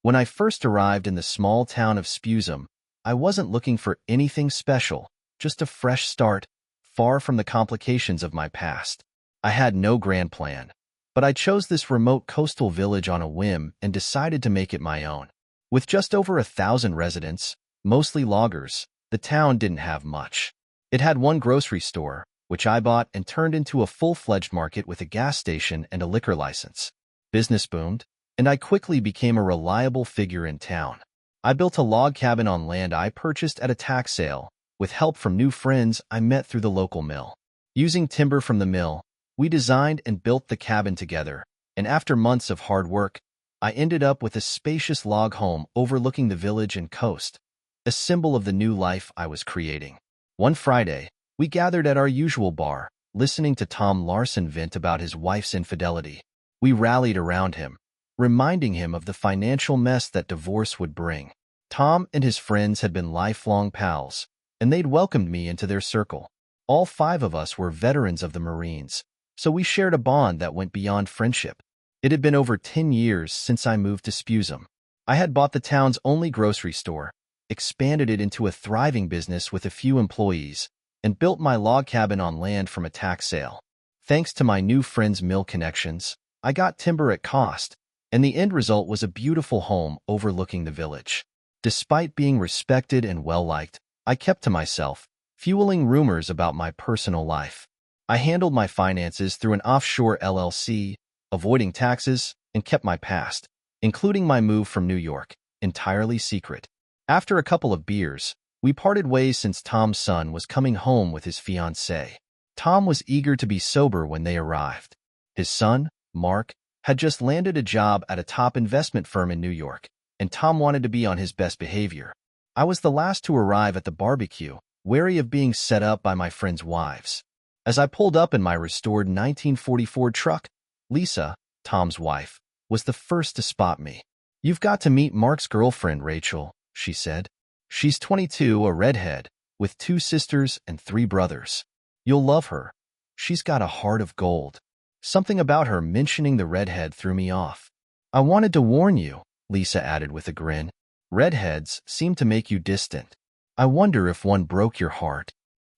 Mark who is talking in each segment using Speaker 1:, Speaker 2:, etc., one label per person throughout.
Speaker 1: When I first arrived in the small town of Spuzum, I wasn't looking for anything special, just a fresh start, far from the complications of my past. I had no grand plan, but I chose this remote coastal village on a whim and decided to make it my own. With just over 1,000 residents, mostly loggers, the town didn't have much. It had one grocery store, which I bought and turned into a full-fledged market with a gas station and a liquor license. Business boomed, and I quickly became a reliable figure in town. I built a log cabin on land I purchased at a tax sale, with help from new friends I met through the local mill. Using timber from the mill, we designed and built the cabin together, and after months of hard work, I ended up with a spacious log home overlooking the village and coast, a symbol of the new life I was creating. One Friday, we gathered at our usual bar, listening to Tom Larson vent about his wife's infidelity. We rallied around him, reminding him of the financial mess that divorce would bring. Tom and his friends had been lifelong pals, and they'd welcomed me into their circle. All 5 of us were veterans of the Marines, so we shared a bond that went beyond friendship. It had been over 10 years since I moved to Spuzum. I had bought the town's only grocery store, expanded it into a thriving business with a few employees, and built my log cabin on land from a tax sale. Thanks to my new friend's mill connections, I got timber at cost, and the end result was a beautiful home overlooking the village. Despite being respected and well-liked, I kept to myself, fueling rumors about my personal life. I handled my finances through an offshore LLC, avoiding taxes, and kept my past, including my move from New York, entirely secret. After a couple of beers, we parted ways since Tom's son was coming home with his fiancée. Tom was eager to be sober when they arrived. His son, Mark, had just landed a job at a top investment firm in New York, and Tom wanted to be on his best behavior. I was the last to arrive at the barbecue, wary of being set up by my friends' wives. As I pulled up in my restored 1944 truck, Lisa, Tom's wife, was the first to spot me. "You've got to meet Mark's girlfriend, Rachel," she said. "She's 22, a redhead, with 2 sisters and 3 brothers. You'll love her. She's got a heart of gold." Something about her mentioning the redhead threw me off. "I wanted to warn you," Lisa added with a grin. "Redheads seem to make you distant. I wonder if one broke your heart."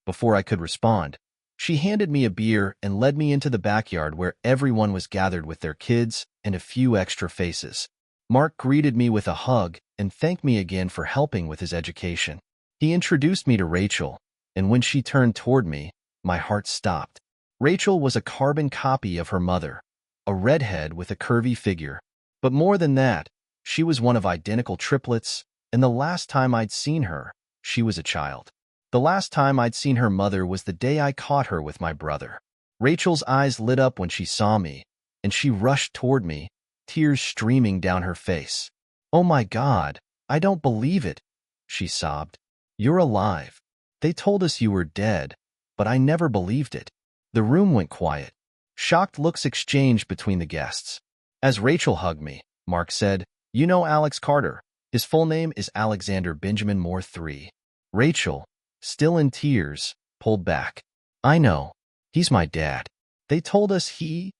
Speaker 1: Before I could respond, she handed me a beer and led me into the backyard where everyone was gathered with their kids and a few extra faces. Mark greeted me with a hug and thanked me again for helping with his education. He introduced me to Rachel, and when she turned toward me, my heart stopped. Rachel was a carbon copy of her mother, a redhead with a curvy figure. But more than that, she was one of identical triplets, and the last time I'd seen her, she was a child. The last time I'd seen her mother was the day I caught her with my brother. Rachel's eyes lit up when she saw me, and she rushed toward me, tears streaming down her face. "Oh my God, I don't believe it," she sobbed. "You're alive. They told us you were dead, but I never believed it." The room went quiet. Shocked looks exchanged between the guests. As Rachel hugged me, Mark said, "You know Alex Carter. His full name is Alexander Benjamin Moore III." Rachel, still in tears, pulled back. "I know. He's my dad. They told us he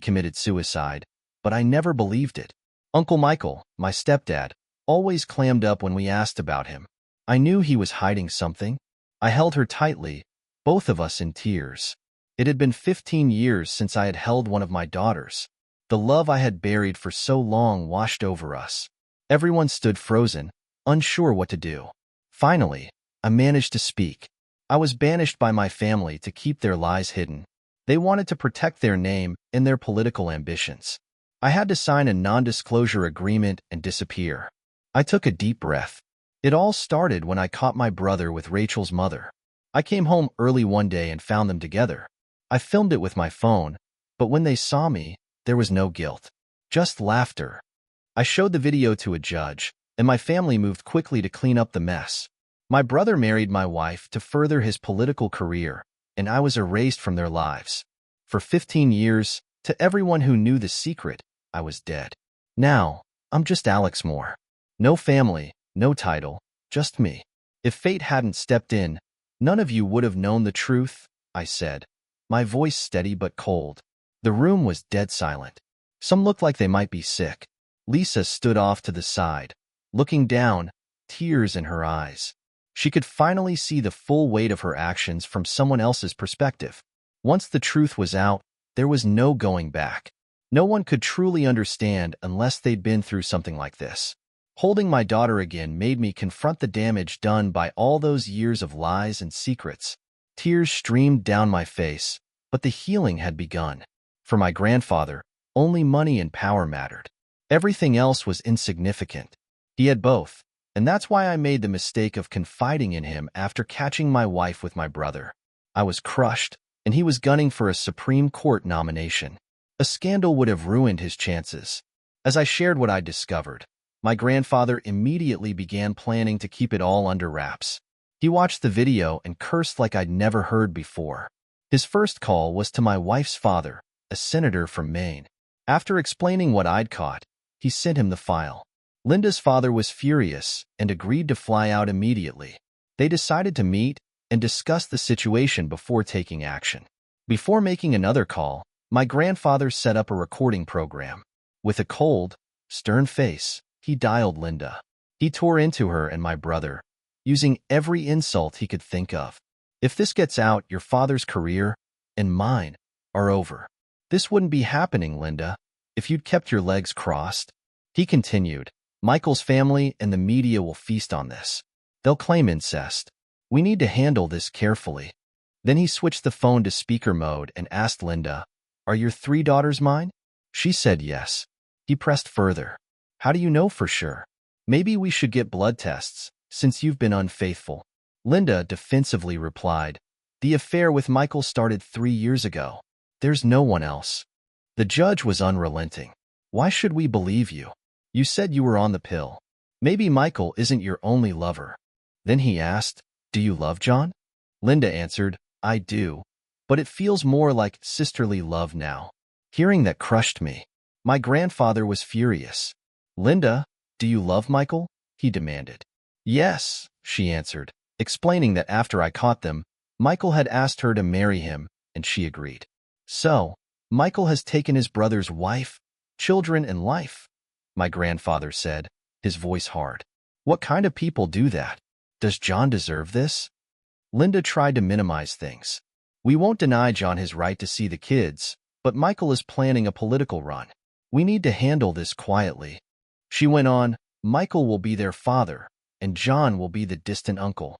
Speaker 1: committed suicide, but I never believed it." Uncle Michael, my stepdad, always clammed up when we asked about him. I knew he was hiding something. I held her tightly, both of us in tears. It had been 15 years since I had held one of my daughters. The love I had buried for so long washed over us. Everyone stood frozen, unsure what to do. Finally, I managed to speak. I was banished by my family to keep their lies hidden. They wanted to protect their name and their political ambitions. I had to sign a non-disclosure agreement and disappear. I took a deep breath. It all started when I caught my brother with Rachel's mother. I came home early one day and found them together. I filmed it with my phone, but when they saw me, there was no guilt, just laughter. I showed the video to a judge, and my family moved quickly to clean up the mess. My brother married my wife to further his political career, and I was erased from their lives. For 15 years, to everyone who knew the secret, I was dead. Now, I'm just Alex Moore. No family, no title, just me. If fate hadn't stepped in, none of you would have known the truth, I said, my voice steady but cold. The room was dead silent. Some looked like they might be sick. Lisa stood off to the side, looking down, tears in her eyes. She could finally see the full weight of her actions from someone else's perspective. Once the truth was out, there was no going back. No one could truly understand unless they'd been through something like this. Holding my daughter again made me confront the damage done by all those years of lies and secrets. Tears streamed down my face, but the healing had begun. For my grandfather, only money and power mattered. Everything else was insignificant. He had both, and that's why I made the mistake of confiding in him after catching my wife with my brother. I was crushed, and he was gunning for a Supreme Court nomination. A scandal would have ruined his chances. As I shared what I'd discovered, my grandfather immediately began planning to keep it all under wraps. He watched the video and cursed like I'd never heard before. His first call was to my wife's father, a senator from Maine. After explaining what I'd caught, he sent him the file. Linda's father was furious and agreed to fly out immediately. They decided to meet and discuss the situation before taking action. Before making another call, my grandfather set up a recording program. With a cold, stern face, he dialed Linda. He tore into her and my brother, using every insult he could think of. If this gets out, your father's career and mine are over. This wouldn't be happening, Linda, if you'd kept your legs crossed. He continued, Michael's family and the media will feast on this. They'll claim incest. We need to handle this carefully. Then he switched the phone to speaker mode and asked Linda, Are your 3 daughters mine? She said yes. He pressed further. How do you know for sure? Maybe we should get blood tests, since you've been unfaithful. Linda defensively replied, The affair with Michael started 3 years ago. There's no one else. The judge was unrelenting. Why should we believe you? You said you were on the pill. Maybe Michael isn't your only lover. Then he asked, Do you love John? Linda answered, I do, but it feels more like sisterly love now. Hearing that crushed me. My grandfather was furious. Linda, do you love Michael? He demanded. Yes, she answered, explaining that after I caught them, Michael had asked her to marry him, and she agreed. So, Michael has taken his brother's wife, children, and life, my grandfather said, his voice hard. What kind of people do that? Does John deserve this? Linda tried to minimize things. We won't deny John his right to see the kids, but Michael is planning a political run. We need to handle this quietly. She went on, Michael will be their father, and John will be the distant uncle.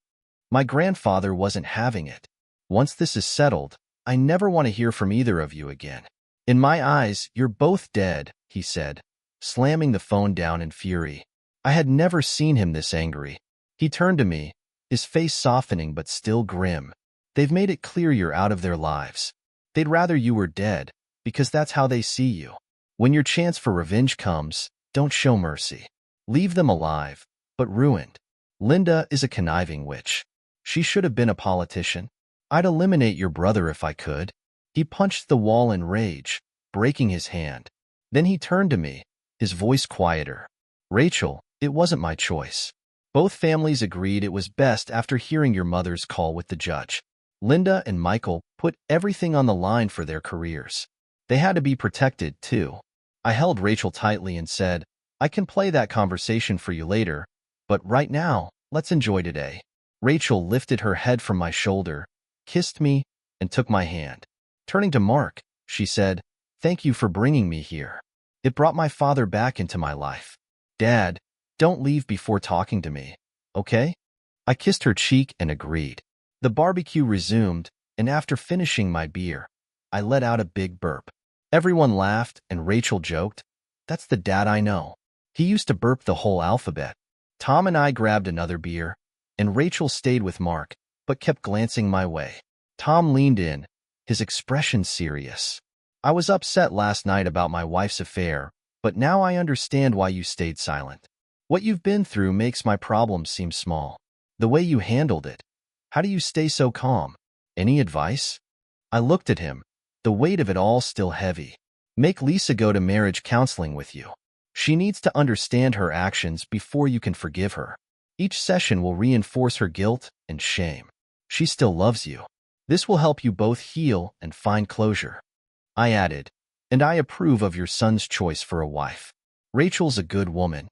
Speaker 1: My grandfather wasn't having it. Once this is settled, I never want to hear from either of you again. In my eyes, you're both dead, he said, slamming the phone down in fury. I had never seen him this angry. He turned to me, his face softening but still grim. They've made it clear you're out of their lives. They'd rather you were dead, because that's how they see you. When your chance for revenge comes, don't show mercy. Leave them alive, but ruined. Linda is a conniving witch. She should have been a politician. I'd eliminate your brother if I could. He punched the wall in rage, breaking his hand. Then he turned to me, his voice quieter. Rachel, it wasn't my choice. Both families agreed it was best after hearing your mother's call with the judge. Linda and Michael put everything on the line for their careers. They had to be protected, too. I held Rachel tightly and said, I can play that conversation for you later, but right now, let's enjoy today. Rachel lifted her head from my shoulder, kissed me, and took my hand. Turning to Mark, she said, Thank you for bringing me here. It brought my father back into my life. Dad, don't leave before talking to me, okay? I kissed her cheek and agreed. The barbecue resumed, and after finishing my beer, I let out a big burp. Everyone laughed, and Rachel joked, That's the dad I know. He used to burp the whole alphabet. Tom and I grabbed another beer, and Rachel stayed with Mark, but kept glancing my way. Tom leaned in, his expression serious. I was upset last night about my wife's affair, but now I understand why you stayed silent. What you've been through makes my problems seem small. The way you handled it. How do you stay so calm? Any advice? I looked at him, the weight of it all still heavy. Make Lisa go to marriage counseling with you. She needs to understand her actions before you can forgive her. Each session will reinforce her guilt and shame. She still loves you. This will help you both heal and find closure. I added, and I approve of your son's choice for a wife. Rachel's a good woman.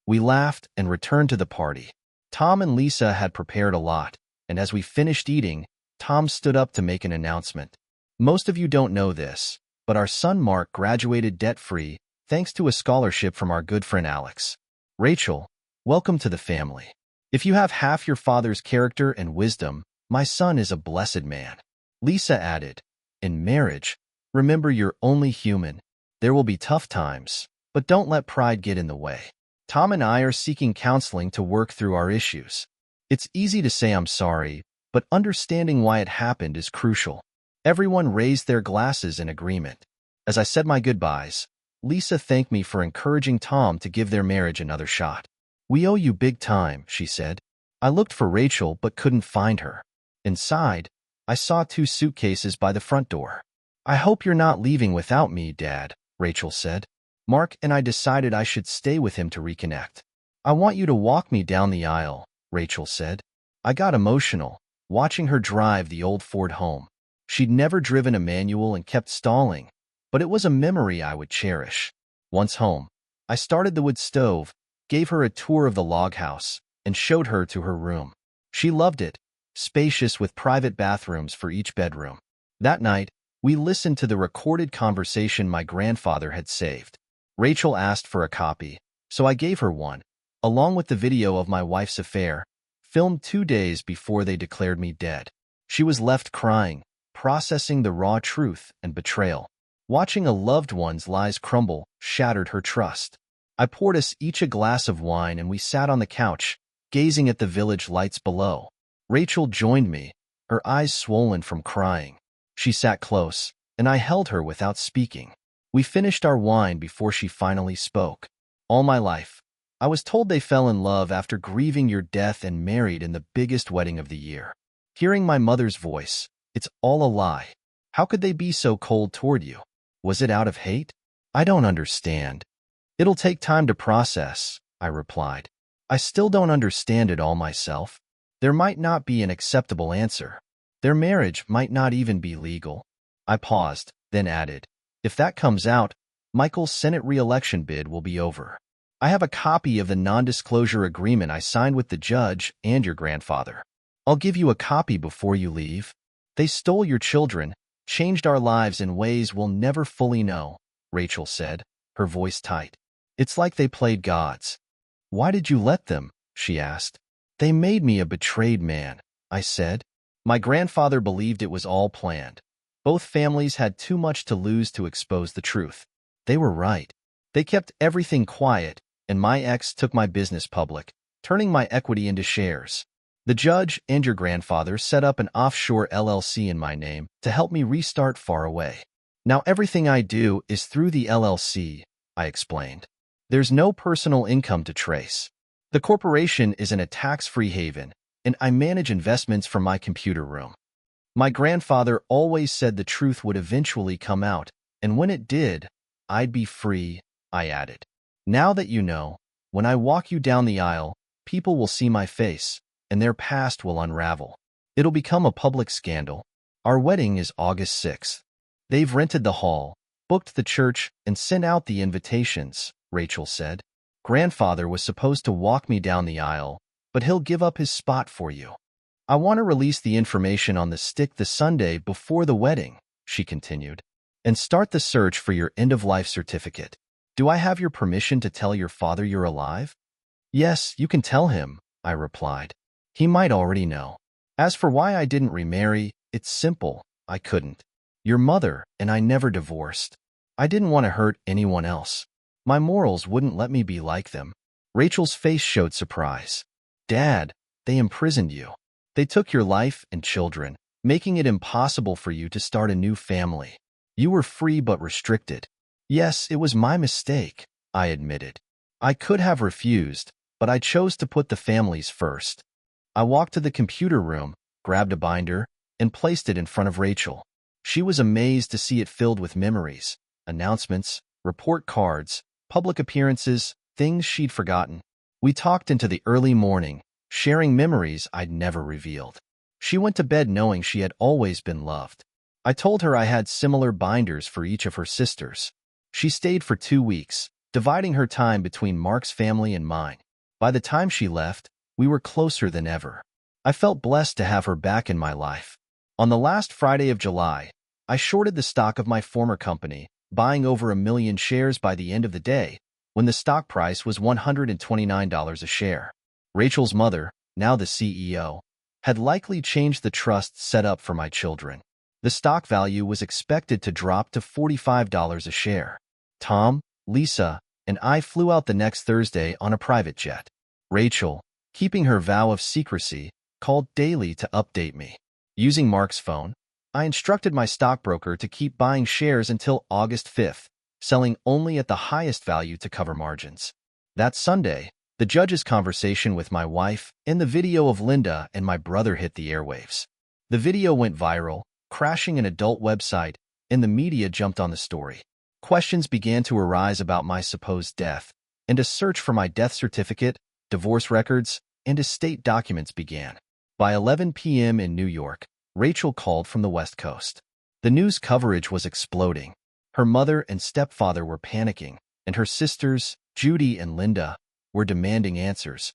Speaker 1: We laughed and returned to the party. Tom and Lisa had prepared a lot, and as we finished eating, Tom stood up to make an announcement. Most of you don't know this, but our son Mark graduated debt-free thanks to a scholarship from our good friend Alex. Rachel, welcome to the family. If you have half your father's character and wisdom, my son is a blessed man. Lisa added, in marriage, remember you're only human. There will be tough times, but don't let pride get in the way. Tom and I are seeking counseling to work through our issues. It's easy to say I'm sorry, but understanding why it happened is crucial. Everyone raised their glasses in agreement. As I said my goodbyes, Lisa thanked me for encouraging Tom to give their marriage another shot. We owe you big time, she said. I looked for Rachel but couldn't find her. Inside, I saw 2 suitcases by the front door. I hope you're not leaving without me, Dad, Rachel said. Mark and I decided I should stay with him to reconnect. I want you to walk me down the aisle, Rachel said. I got emotional, watching her drive the old Ford home. She'd never driven a manual and kept stalling, but it was a memory I would cherish. Once home, I started the wood stove, gave her a tour of the log house, and showed her to her room. She loved it, spacious with private bathrooms for each bedroom. That night, we listened to the recorded conversation my grandfather had saved. Rachel asked for a copy, so I gave her one, along with the video of my wife's affair, filmed 2 days before they declared me dead. She was left crying, processing the raw truth and betrayal. Watching a loved one's lies crumble shattered her trust. I poured us each a glass of wine and we sat on the couch, gazing at the village lights below. Rachel joined me, her eyes swollen from crying. She sat close, and I held her without speaking. We finished our wine before she finally spoke. All my life, I was told they fell in love after grieving your death and married in the biggest wedding of the year. Hearing my mother's voice, it's all a lie. How could they be so cold toward you? Was it out of hate? I don't understand. It'll take time to process, I replied. I still don't understand it all myself. There might not be an acceptable answer. Their marriage might not even be legal. I paused, then added, if that comes out, Michael's Senate re-election bid will be over. I have a copy of the non-disclosure agreement I signed with the judge and your grandfather. I'll give you a copy before you leave. They stole your children, changed our lives in ways we'll never fully know, Rachel said, her voice tight. It's like they played gods. Why did you let them? She asked. They made me a betrayed man, I said. My grandfather believed it was all planned. Both families had too much to lose to expose the truth. They were right. They kept everything quiet, and my ex took my business public, turning my equity into shares. The judge and your grandfather set up an offshore LLC in my name to help me restart far away. Now everything I do is through the LLC, I explained. There's no personal income to trace. The corporation is in a tax-free haven, and I manage investments from my computer room. My grandfather always said the truth would eventually come out, and when it did, I'd be free, I added. Now that you know, when I walk you down the aisle, people will see my face, and their past will unravel. It'll become a public scandal. Our wedding is August 6th. They've rented the hall, booked the church, and sent out the invitations, Rachel said. Grandfather was supposed to walk me down the aisle, but he'll give up his spot for you. I want to release the information on the stick the Sunday before the wedding, she continued, and start the search for your end-of-life certificate. Do I have your permission to tell your father you're alive? Yes, you can tell him, I replied. He might already know. As for why I didn't remarry, it's simple, I couldn't. Your mother and I never divorced. I didn't want to hurt anyone else. My morals wouldn't let me be like them. Rachel's face showed surprise. Dad, they imprisoned you. They took your life and children, making it impossible for you to start a new family. You were free but restricted. Yes, it was my mistake, I admitted. I could have refused, but I chose to put the families first. I walked to the computer room, grabbed a binder, and placed it in front of Rachel. She was amazed to see it filled with memories, announcements, report cards, public appearances, things she'd forgotten. We talked into the early morning, sharing memories I'd never revealed. She went to bed knowing she had always been loved. I told her I had similar binders for each of her sisters. She stayed for 2 weeks, dividing her time between Mark's family and mine. By the time she left, we were closer than ever. I felt blessed to have her back in my life. On the last Friday of July, I shorted the stock of my former company, buying over 1 million shares by the end of the day, when the stock price was $129 a share. Rachel's mother, now the CEO, had likely changed the trust set up for my children. The stock value was expected to drop to $45 a share. Tom, Lisa, and I flew out the next Thursday on a private jet. Rachel, keeping her vow of secrecy, called daily to update me. Using Mark's phone, I instructed my stockbroker to keep buying shares until August 5th, selling only at the highest value to cover margins. That Sunday, the judge's conversation with my wife and the video of Linda and my brother hit the airwaves. The video went viral, crashing an adult website, and the media jumped on the story. Questions began to arise about my supposed death, and a search for my death certificate, divorce records, and estate documents began. By 11 p.m. in New York, Rachel called from the West Coast. The news coverage was exploding. Her mother and stepfather were panicking, and her sisters, Judy and Linda, were demanding answers.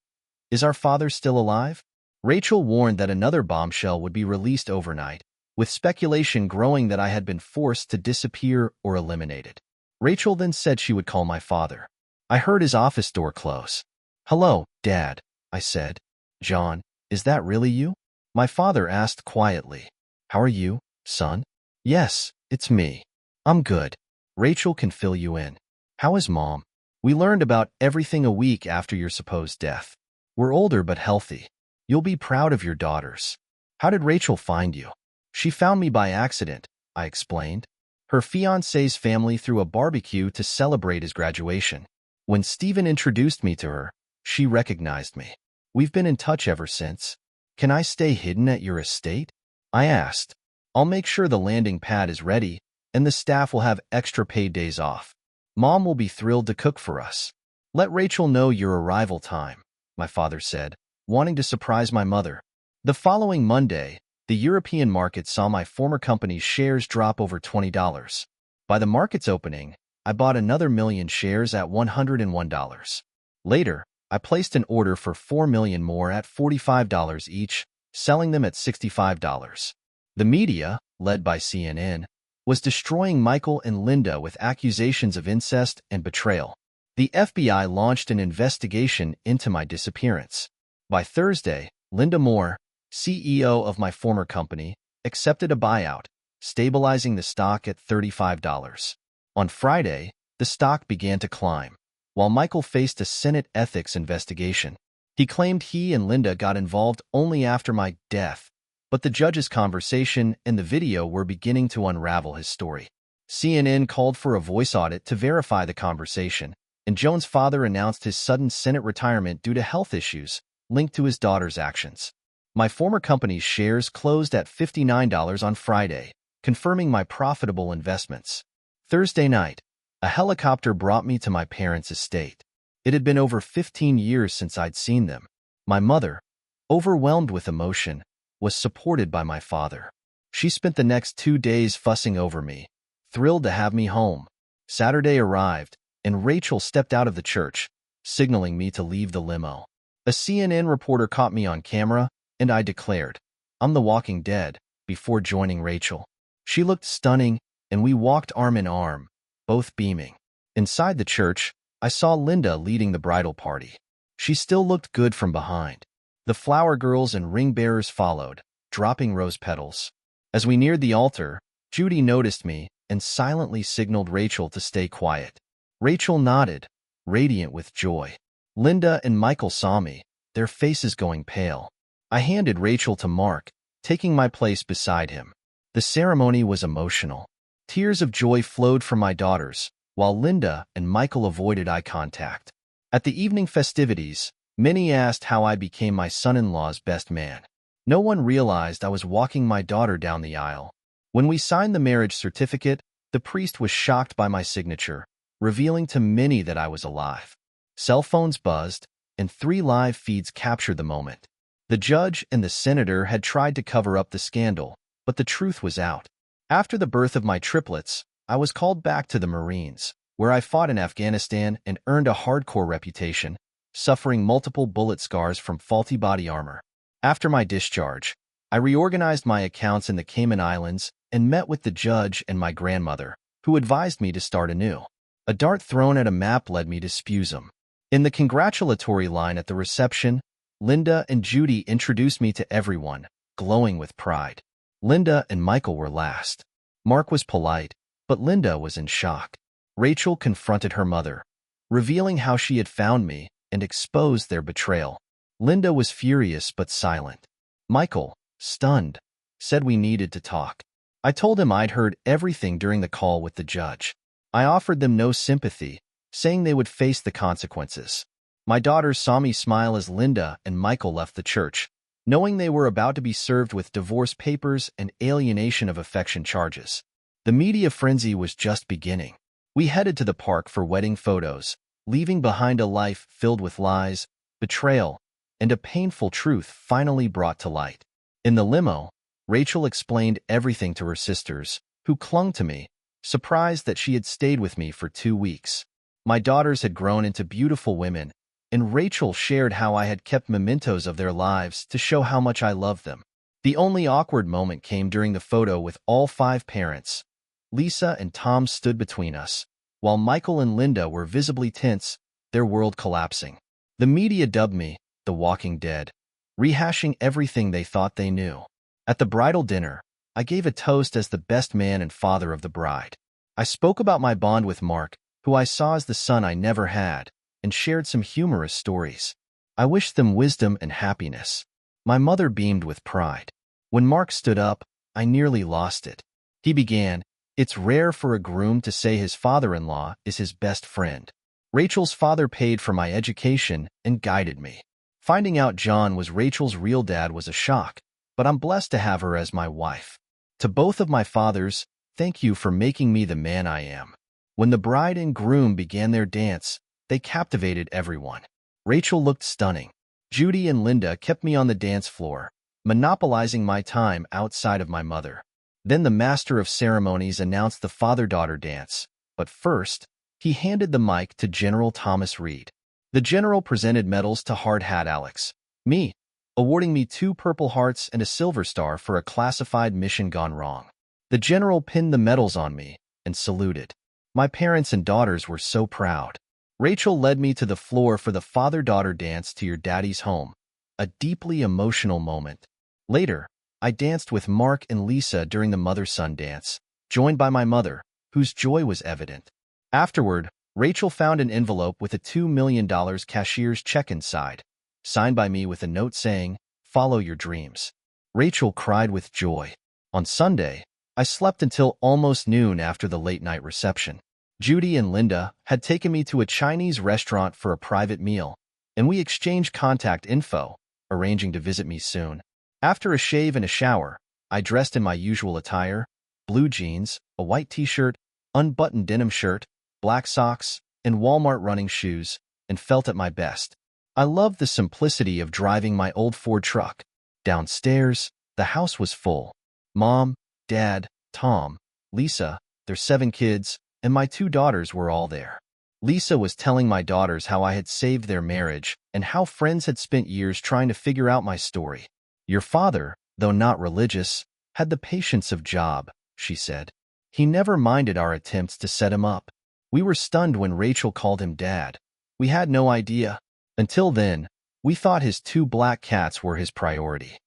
Speaker 1: Is our father still alive? Rachel warned that another bombshell would be released overnight, with speculation growing that I had been forced to disappear or eliminated. Rachel then said she would call my father. I heard his office door close. "Hello, Dad," I said. "John, is that really you?" My father asked quietly. "How are you, son?" "Yes, it's me. I'm good. Rachel can fill you in." "How is Mom?" "We learned about everything a week after your supposed death. We're older but healthy. You'll be proud of your daughters." "How did Rachel find you?" "She found me by accident," I explained. "Her fiancé's family threw a barbecue to celebrate his graduation. When Stephen introduced me to her, she recognized me. We've been in touch ever since." "Can I stay hidden at your estate?" I asked. "I'll make sure the landing pad is ready, and the staff will have extra paid days off. Mom will be thrilled to cook for us." "Let Rachel know your arrival time," my father said, wanting to surprise my mother. The following Monday, the European market saw my former company's shares drop over $20. By the market's opening, I bought another million shares at $101. Later, I placed an order for 4 million more at $45 each, selling them at $65. The media, led by CNN, was destroying Michael and Linda with accusations of incest and betrayal. The FBI launched an investigation into my disappearance. By Thursday, Linda Moore, CEO of my former company, accepted a buyout, stabilizing the stock at $35. On Friday, the stock began to climb, while Michael faced a Senate ethics investigation. He claimed he and Linda got involved only after my death, but the judge's conversation and the video were beginning to unravel his story. CNN called for a voice audit to verify the conversation, and Joan's father announced his sudden Senate retirement due to health issues linked to his daughter's actions. My former company's shares closed at $59 on Friday, confirming my profitable investments. Thursday night, a helicopter brought me to my parents' estate. It had been over 15 years since I'd seen them. My mother, overwhelmed with emotion, was supported by my father. She spent the next 2 days fussing over me, thrilled to have me home. Saturday arrived, and Rachel stepped out of the church, signaling me to leave the limo. A CNN reporter caught me on camera, and I declared, "I'm the Walking Dead," before joining Rachel. She looked stunning, and we walked arm in arm, both beaming. Inside the church, I saw Linda leading the bridal party. She still looked good from behind. The flower girls and ring bearers followed, dropping rose petals. As we neared the altar, Judy noticed me and silently signaled Rachel to stay quiet. Rachel nodded, radiant with joy. Linda and Michael saw me, their faces going pale. I handed Rachel to Mark, taking my place beside him. The ceremony was emotional. Tears of joy flowed from my daughters, while Linda and Michael avoided eye contact. At the evening festivities, many asked how I became my son-in-law's best man. No one realized I was walking my daughter down the aisle. When we signed the marriage certificate, the priest was shocked by my signature, revealing to many that I was alive. Cell phones buzzed, and 3 live feeds captured the moment. The judge and the senator had tried to cover up the scandal, but the truth was out. After the birth of my triplets, I was called back to the Marines. where I fought in Afghanistan and earned a hardcore reputation, suffering multiple bullet scars from faulty body armor. After my discharge, I reorganized my accounts in the Cayman Islands and met with the judge and my grandmother, who advised me to start anew. A dart thrown at a map led me to Spuzum. In the congratulatory line at the reception, Linda and Judy introduced me to everyone, glowing with pride. Linda and Michael were last. Mark was polite, but Linda was in shock. Rachel confronted her mother, revealing how she had found me and exposed their betrayal. Linda was furious but silent. Michael, stunned, said we needed to talk. I told him I'd heard everything during the call with the judge. I offered them no sympathy, saying they would face the consequences. My daughters saw me smile as Linda and Michael left the church, knowing they were about to be served with divorce papers and alienation of affection charges. The media frenzy was just beginning. We headed to the park for wedding photos, leaving behind a life filled with lies, betrayal, and a painful truth finally brought to light. In the limo, Rachel explained everything to her sisters, who clung to me, surprised that she had stayed with me for 2 weeks. My daughters had grown into beautiful women, and Rachel shared how I had kept mementos of their lives to show how much I loved them. The only awkward moment came during the photo with all 5 parents. Lisa and Tom stood between us, while Michael and Linda were visibly tense, their world collapsing. The media dubbed me The Walking Dead, rehashing everything they thought they knew. At the bridal dinner, I gave a toast as the best man and father of the bride. I spoke about my bond with Mark, who I saw as the son I never had, and shared some humorous stories. I wished them wisdom and happiness. My mother beamed with pride. When Mark stood up, I nearly lost it. He began, "It's rare for a groom to say his father-in-law is his best friend. Rachel's father paid for my education and guided me. Finding out John was Rachel's real dad was a shock, but I'm blessed to have her as my wife. To both of my fathers, thank you for making me the man I am." When the bride and groom began their dance, they captivated everyone. Rachel looked stunning. Judy and Linda kept me on the dance floor, monopolizing my time outside of my mother. Then the master of ceremonies announced the father-daughter dance, but first, he handed the mic to General Thomas Reed. The general presented medals to Hard Hat Alex, me, awarding me 2 Purple Hearts and a Silver Star for a classified mission gone wrong. The general pinned the medals on me and saluted. My parents and daughters were so proud. Rachel led me to the floor for the father-daughter dance to Your Daddy's Home, a deeply emotional moment. Later, I danced with Mark and Lisa during the mother-son dance, joined by my mother, whose joy was evident. Afterward, Rachel found an envelope with a $2 million cashier's check inside, signed by me with a note saying, "Follow your dreams." Rachel cried with joy. On Sunday, I slept until almost noon after the late-night reception. Judy and Linda had taken me to a Chinese restaurant for a private meal, and we exchanged contact info, arranging to visit me soon. After a shave and a shower, I dressed in my usual attire: blue jeans, a white t-shirt, unbuttoned denim shirt, black socks, and Walmart running shoes, and felt at my best. I loved the simplicity of driving my old Ford truck. Downstairs, the house was full. Mom, Dad, Tom, Lisa, their 7 kids, and my 2 daughters were all there. Lisa was telling my daughters how I had saved their marriage and how friends had spent years trying to figure out my story. "Your father, though not religious, had the patience of Job," she said. "He never minded our attempts to set him up. We were stunned when Rachel called him Dad. We had no idea. Until then, we thought his 2 black cats were his priority."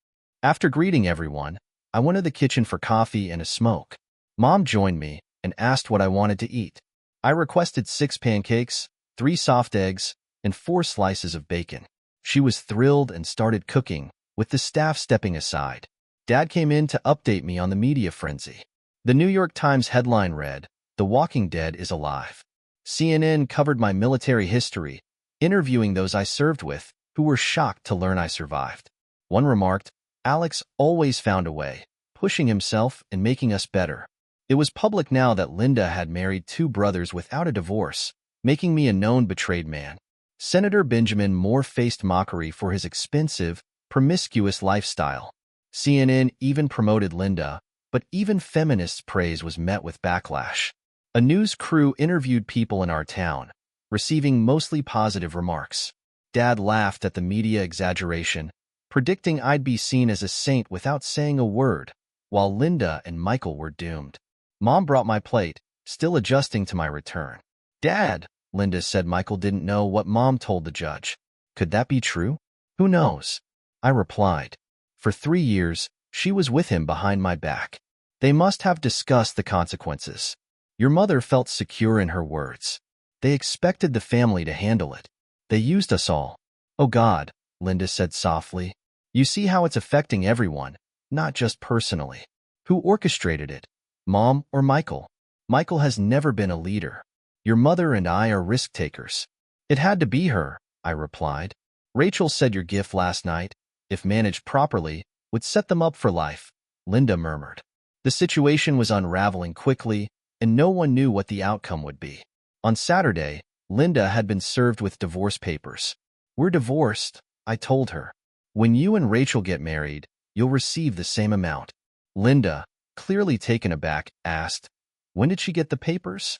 Speaker 1: After greeting everyone, I went to the kitchen for coffee and a smoke. Mom joined me and asked what I wanted to eat. I requested 6 pancakes, 3 soft eggs, and 4 slices of bacon. She was thrilled and started cooking, with the staff stepping aside. Dad came in to update me on the media frenzy. The New York Times headline read, "The Walking Dead is alive." CNN covered my military history, interviewing those I served with, who were shocked to learn I survived. One remarked, "Alex always found a way, pushing himself and making us better." It was public now that Linda had married 2 brothers without a divorce, making me a known betrayed man. Senator Benjamin Moore faced mockery for his expensive, promiscuous lifestyle. CNN even promoted Linda, but even feminists' praise was met with backlash. A news crew interviewed people in our town, receiving mostly positive remarks. Dad laughed at the media exaggeration, predicting I'd be seen as a saint without saying a word, while Linda and Michael were doomed. Mom brought my plate, still adjusting to my return. Dad, Linda said Michael didn't know what Mom told the judge. Could that be true? Who knows? I replied. For 3 years, she was with him behind my back. They must have discussed the consequences. Your mother felt secure in her words. They expected the family to handle it. They used us all. Oh God, Linda said softly. You see how it's affecting everyone, not just personally. Who orchestrated it? Mom or Michael? Michael has never been a leader. Your mother and I are risk takers. It had to be her, I replied. Rachel said your gift last night, if managed properly, would set them up for life, Linda murmured. The situation was unraveling quickly, and no one knew what the outcome would be. On Saturday, Linda had been served with divorce papers. We're divorced, I told her. When you and Rachel get married, you'll receive the same amount. Linda, clearly taken aback, asked, when did she get the papers?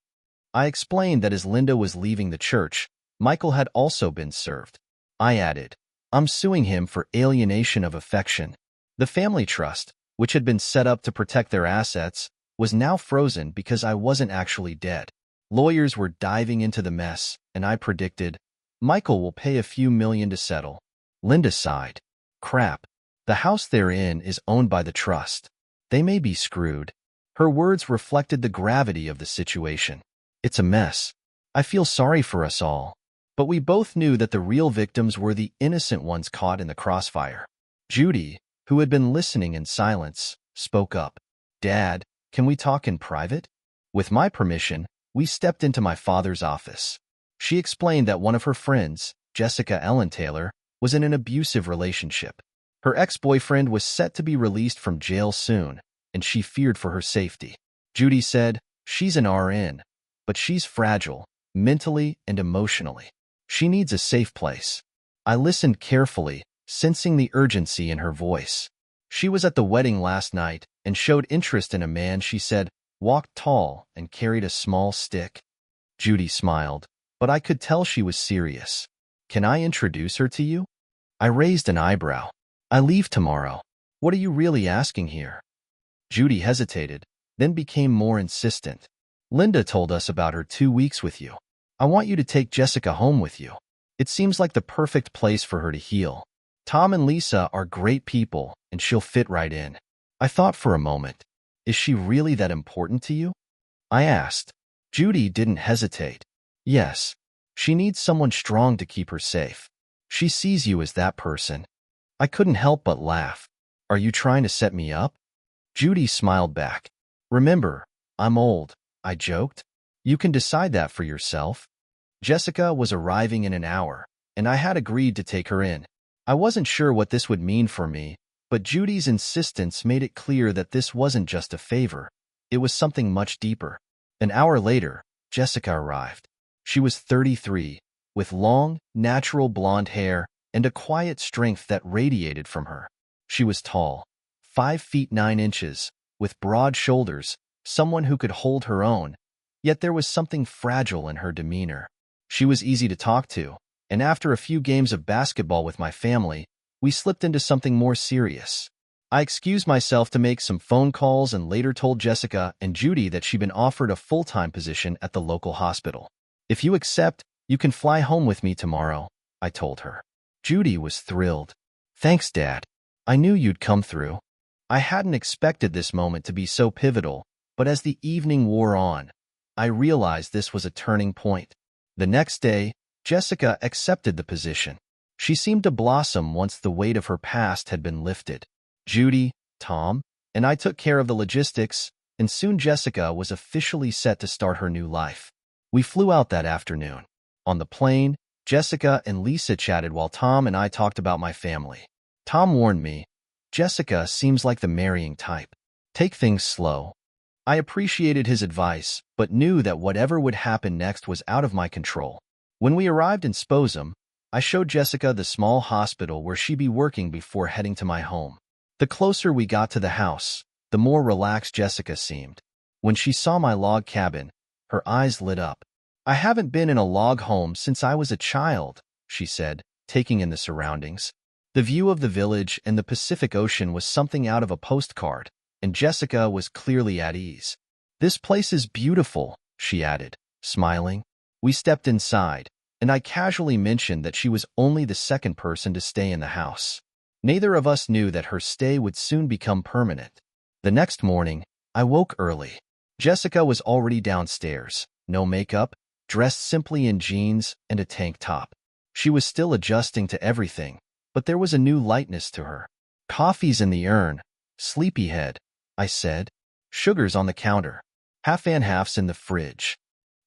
Speaker 1: I explained that as Linda was leaving the church, Michael had also been served. I added, I'm suing him for alienation of affection. The family trust, which had been set up to protect their assets, was now frozen because I wasn't actually dead. Lawyers were diving into the mess, and I predicted, Michael will pay a few million to settle. Linda sighed. Crap. The house they're in is owned by the trust. They may be screwed. Her words reflected the gravity of the situation. It's a mess. I feel sorry for us all. But we both knew that the real victims were the innocent ones caught in the crossfire. Judy, who had been listening in silence, spoke up. Dad, can we talk in private? With my permission, we stepped into my father's office. She explained that one of her friends, Jessica Ellen Taylor, was in an abusive relationship. Her ex-boyfriend was set to be released from jail soon, and she feared for her safety. Judy said, she's an RN, but she's fragile, mentally and emotionally. She needs a safe place. I listened carefully, sensing the urgency in her voice. She was at the wedding last night and showed interest in a man she said walked tall and carried a small stick. Judy smiled, but I could tell she was serious. Can I introduce her to you? I raised an eyebrow. I leave tomorrow. What are you really asking here? Judy hesitated, then became more insistent. Linda told us about her 2 weeks with you. I want you to take Jessica home with you. It seems like the perfect place for her to heal. Tom and Lisa are great people, and she'll fit right in. I thought for a moment, is she really that important to you? I asked. Judy didn't hesitate. Yes. She needs someone strong to keep her safe. She sees you as that person. I couldn't help but laugh. Are you trying to set me up? Judy smiled back. Remember, I'm old, I joked. You can decide that for yourself. Jessica was arriving in an hour, and I had agreed to take her in. I wasn't sure what this would mean for me, but Judy's insistence made it clear that this wasn't just a favor. It was something much deeper. An hour later, Jessica arrived. She was 33, with long, natural blonde hair and a quiet strength that radiated from her. She was tall, 5 feet 9 inches, with broad shoulders, someone who could hold her own, yet there was something fragile in her demeanor. She was easy to talk to, and after a few games of basketball with my family, we slipped into something more serious. I excused myself to make some phone calls and later told Jessica and Judy that she'd been offered a full-time position at the local hospital. If you accept, you can fly home with me tomorrow, I told her. Judy was thrilled. Thanks, Dad. I knew you'd come through. I hadn't expected this moment to be so pivotal, but as the evening wore on, I realized this was a turning point. The next day, Jessica accepted the position. She seemed to blossom once the weight of her past had been lifted. Judy, Tom, and I took care of the logistics, and soon Jessica was officially set to start her new life. We flew out that afternoon. On the plane, Jessica and Lisa chatted while Tom and I talked about my family. Tom warned me, Jessica seems like the marrying type. Take things slow. I appreciated his advice, but knew that whatever would happen next was out of my control. When we arrived in Sposum, I showed Jessica the small hospital where she'd be working before heading to my home. The closer we got to the house, the more relaxed Jessica seemed. When she saw my log cabin, Her eyes lit up. I haven't been in a log home since I was a child, she said, taking in the surroundings. The view of the village and the Pacific Ocean was something out of a postcard, and Jessica was clearly at ease. This place is beautiful, she added, smiling. We stepped inside, and I casually mentioned that she was only the second person to stay in the house. Neither of us knew that her stay would soon become permanent. The next morning, I woke early. Jessica was already downstairs, no makeup, dressed simply in jeans and a tank top. She was still adjusting to everything, but there was a new lightness to her. Coffee's in the urn, sleepyhead, I said. Sugar's on the counter. Half and half's in the fridge.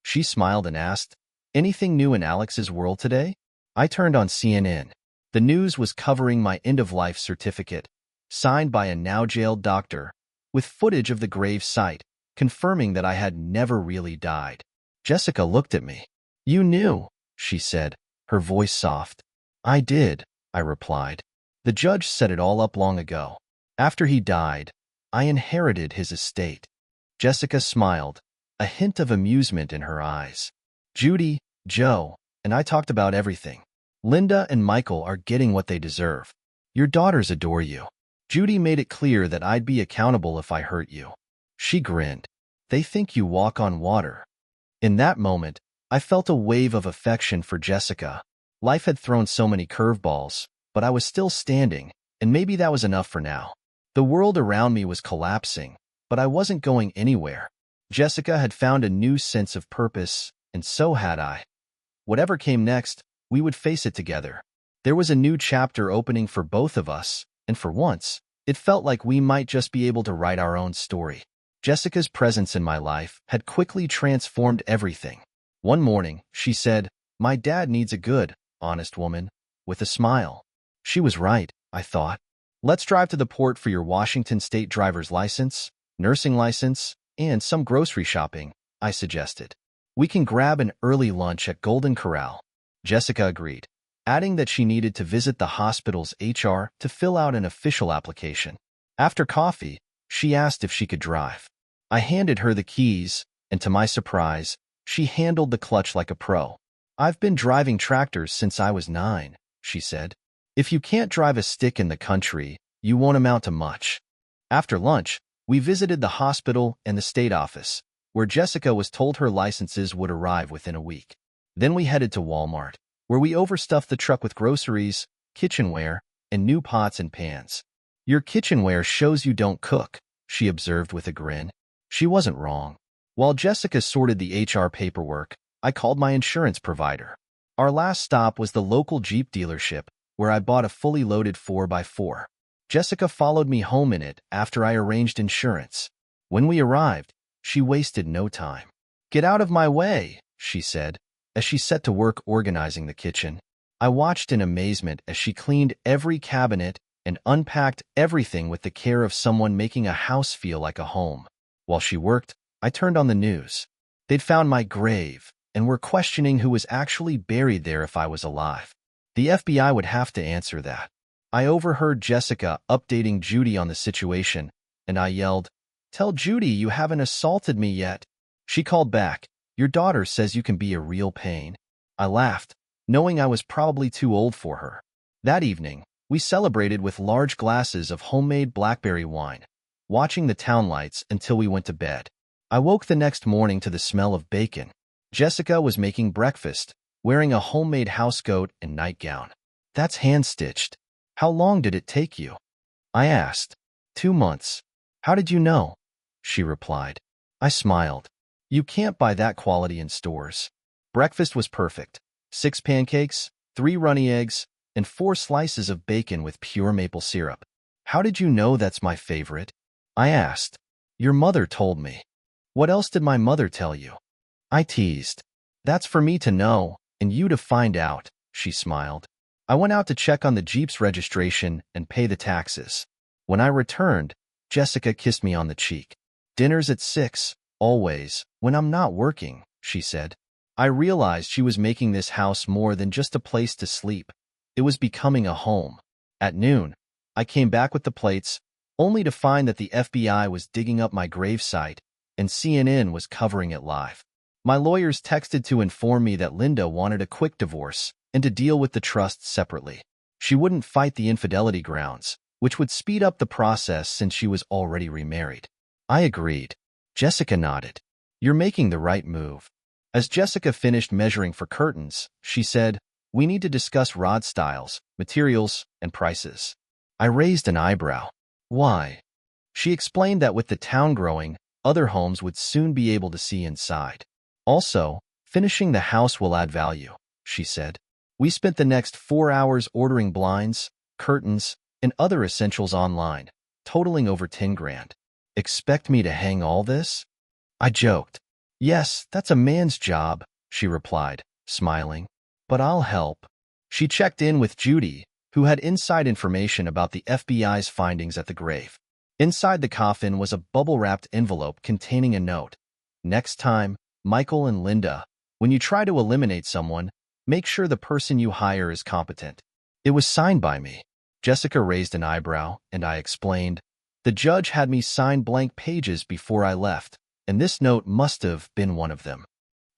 Speaker 1: She smiled and asked, anything new in Alex's world today? I turned on CNN. The news was covering my end-of-life certificate, signed by a now-jailed doctor, with footage of the grave site, confirming that I had never really died. Jessica looked at me. You knew, she said, her voice soft. I did, I replied. The judge set it all up long ago. After he died, I inherited his estate. Jessica smiled, a hint of amusement in her eyes. Judy, Joe, and I talked about everything. Linda and Michael are getting what they deserve. Your daughters adore you. Judy made it clear that I'd be accountable if I hurt you. She grinned. They think you walk on water. In that moment, I felt a wave of affection for Jessica. Life had thrown so many curveballs, but I was still standing, and maybe that was enough for now. The world around me was collapsing, but I wasn't going anywhere. Jessica had found a new sense of purpose, and so had I. Whatever came next, we would face it together. There was a new chapter opening for both of us, and for once, it felt like we might just be able to write our own story. Jessica's presence in my life had quickly transformed everything. One morning, she said, my dad needs a good, honest woman, with a smile. She was right, I thought. Let's drive to the port for your Washington state driver's license, nursing license, and some grocery shopping, I suggested. We can grab an early lunch at Golden Corral. Jessica agreed, adding that she needed to visit the hospital's HR to fill out an official application. After coffee, she asked if she could drive. I handed her the keys, and to my surprise, she handled the clutch like a pro. I've been driving tractors since I was 9, she said. If you can't drive a stick in the country, you won't amount to much. After lunch, we visited the hospital and the state office, where Jessica was told her licenses would arrive within a week. Then we headed to Walmart, where we overstuffed the truck with groceries, kitchenware, and new pots and pans. Your kitchenware shows you don't cook, she observed with a grin. She wasn't wrong. While Jessica sorted the HR paperwork, I called my insurance provider. Our last stop was the local Jeep dealership, where I bought a fully loaded 4x4. Jessica followed me home in it after I arranged insurance. When we arrived, she wasted no time. Get out of my way, she said, as she set to work organizing the kitchen. I watched in amazement as she cleaned every cabinet and unpacked everything with the care of someone making a house feel like a home. While she worked, I turned on the news. They'd found my grave and were questioning who was actually buried there if I was alive. The FBI would have to answer that. I overheard Jessica updating Judy on the situation, and I yelled, "Tell Judy you haven't assaulted me yet." She called back, "Your daughter says you can be a real pain." I laughed, knowing I was probably too old for her. That evening, we celebrated with large glasses of homemade blackberry wine, watching the town lights until we went to bed. I woke the next morning to the smell of bacon. Jessica was making breakfast, wearing a homemade housecoat and nightgown. "That's hand-stitched. How long did it take you?" I asked. 2 months. "How did you know?" she replied. I smiled. You can't buy that quality in stores. Breakfast was perfect. 6 pancakes, 3 runny eggs, and 4 slices of bacon with pure maple syrup. "How did you know that's my favorite?" I asked. "Your mother told me." "What else did my mother tell you?" I teased. "That's for me to know, and you to find out," she smiled. I went out to check on the Jeep's registration and pay the taxes. When I returned, Jessica kissed me on the cheek. "Dinner's at 6, always, when I'm not working," she said. I realized she was making this house more than just a place to sleep. It was becoming a home. At noon, I came back with the plates, only to find that the FBI was digging up my gravesite, and CNN was covering it live. My lawyers texted to inform me that Linda wanted a quick divorce and to deal with the trusts separately. She wouldn't fight the infidelity grounds, which would speed up the process since she was already remarried. I agreed. Jessica nodded. You're making the right move. As Jessica finished measuring for curtains, she said, we need to discuss rod styles, materials, and prices. I raised an eyebrow. Why? She explained that with the town growing, other homes would soon be able to see inside. Also, finishing the house will add value, she said. We spent the next 4 hours ordering blinds, curtains, and other essentials online, totaling over 10 grand. Expect me to hang all this? I joked. Yes, that's a man's job, she replied, smiling. But I'll help. She checked in with Judy, who had inside information about the FBI's findings at the grave. Inside the coffin was a bubble-wrapped envelope containing a note. Next time, Michael and Linda, when you try to eliminate someone, make sure the person you hire is competent. It was signed by me. Jessica raised an eyebrow, and I explained. The judge had me sign blank pages before I left, and this note must have been one of them.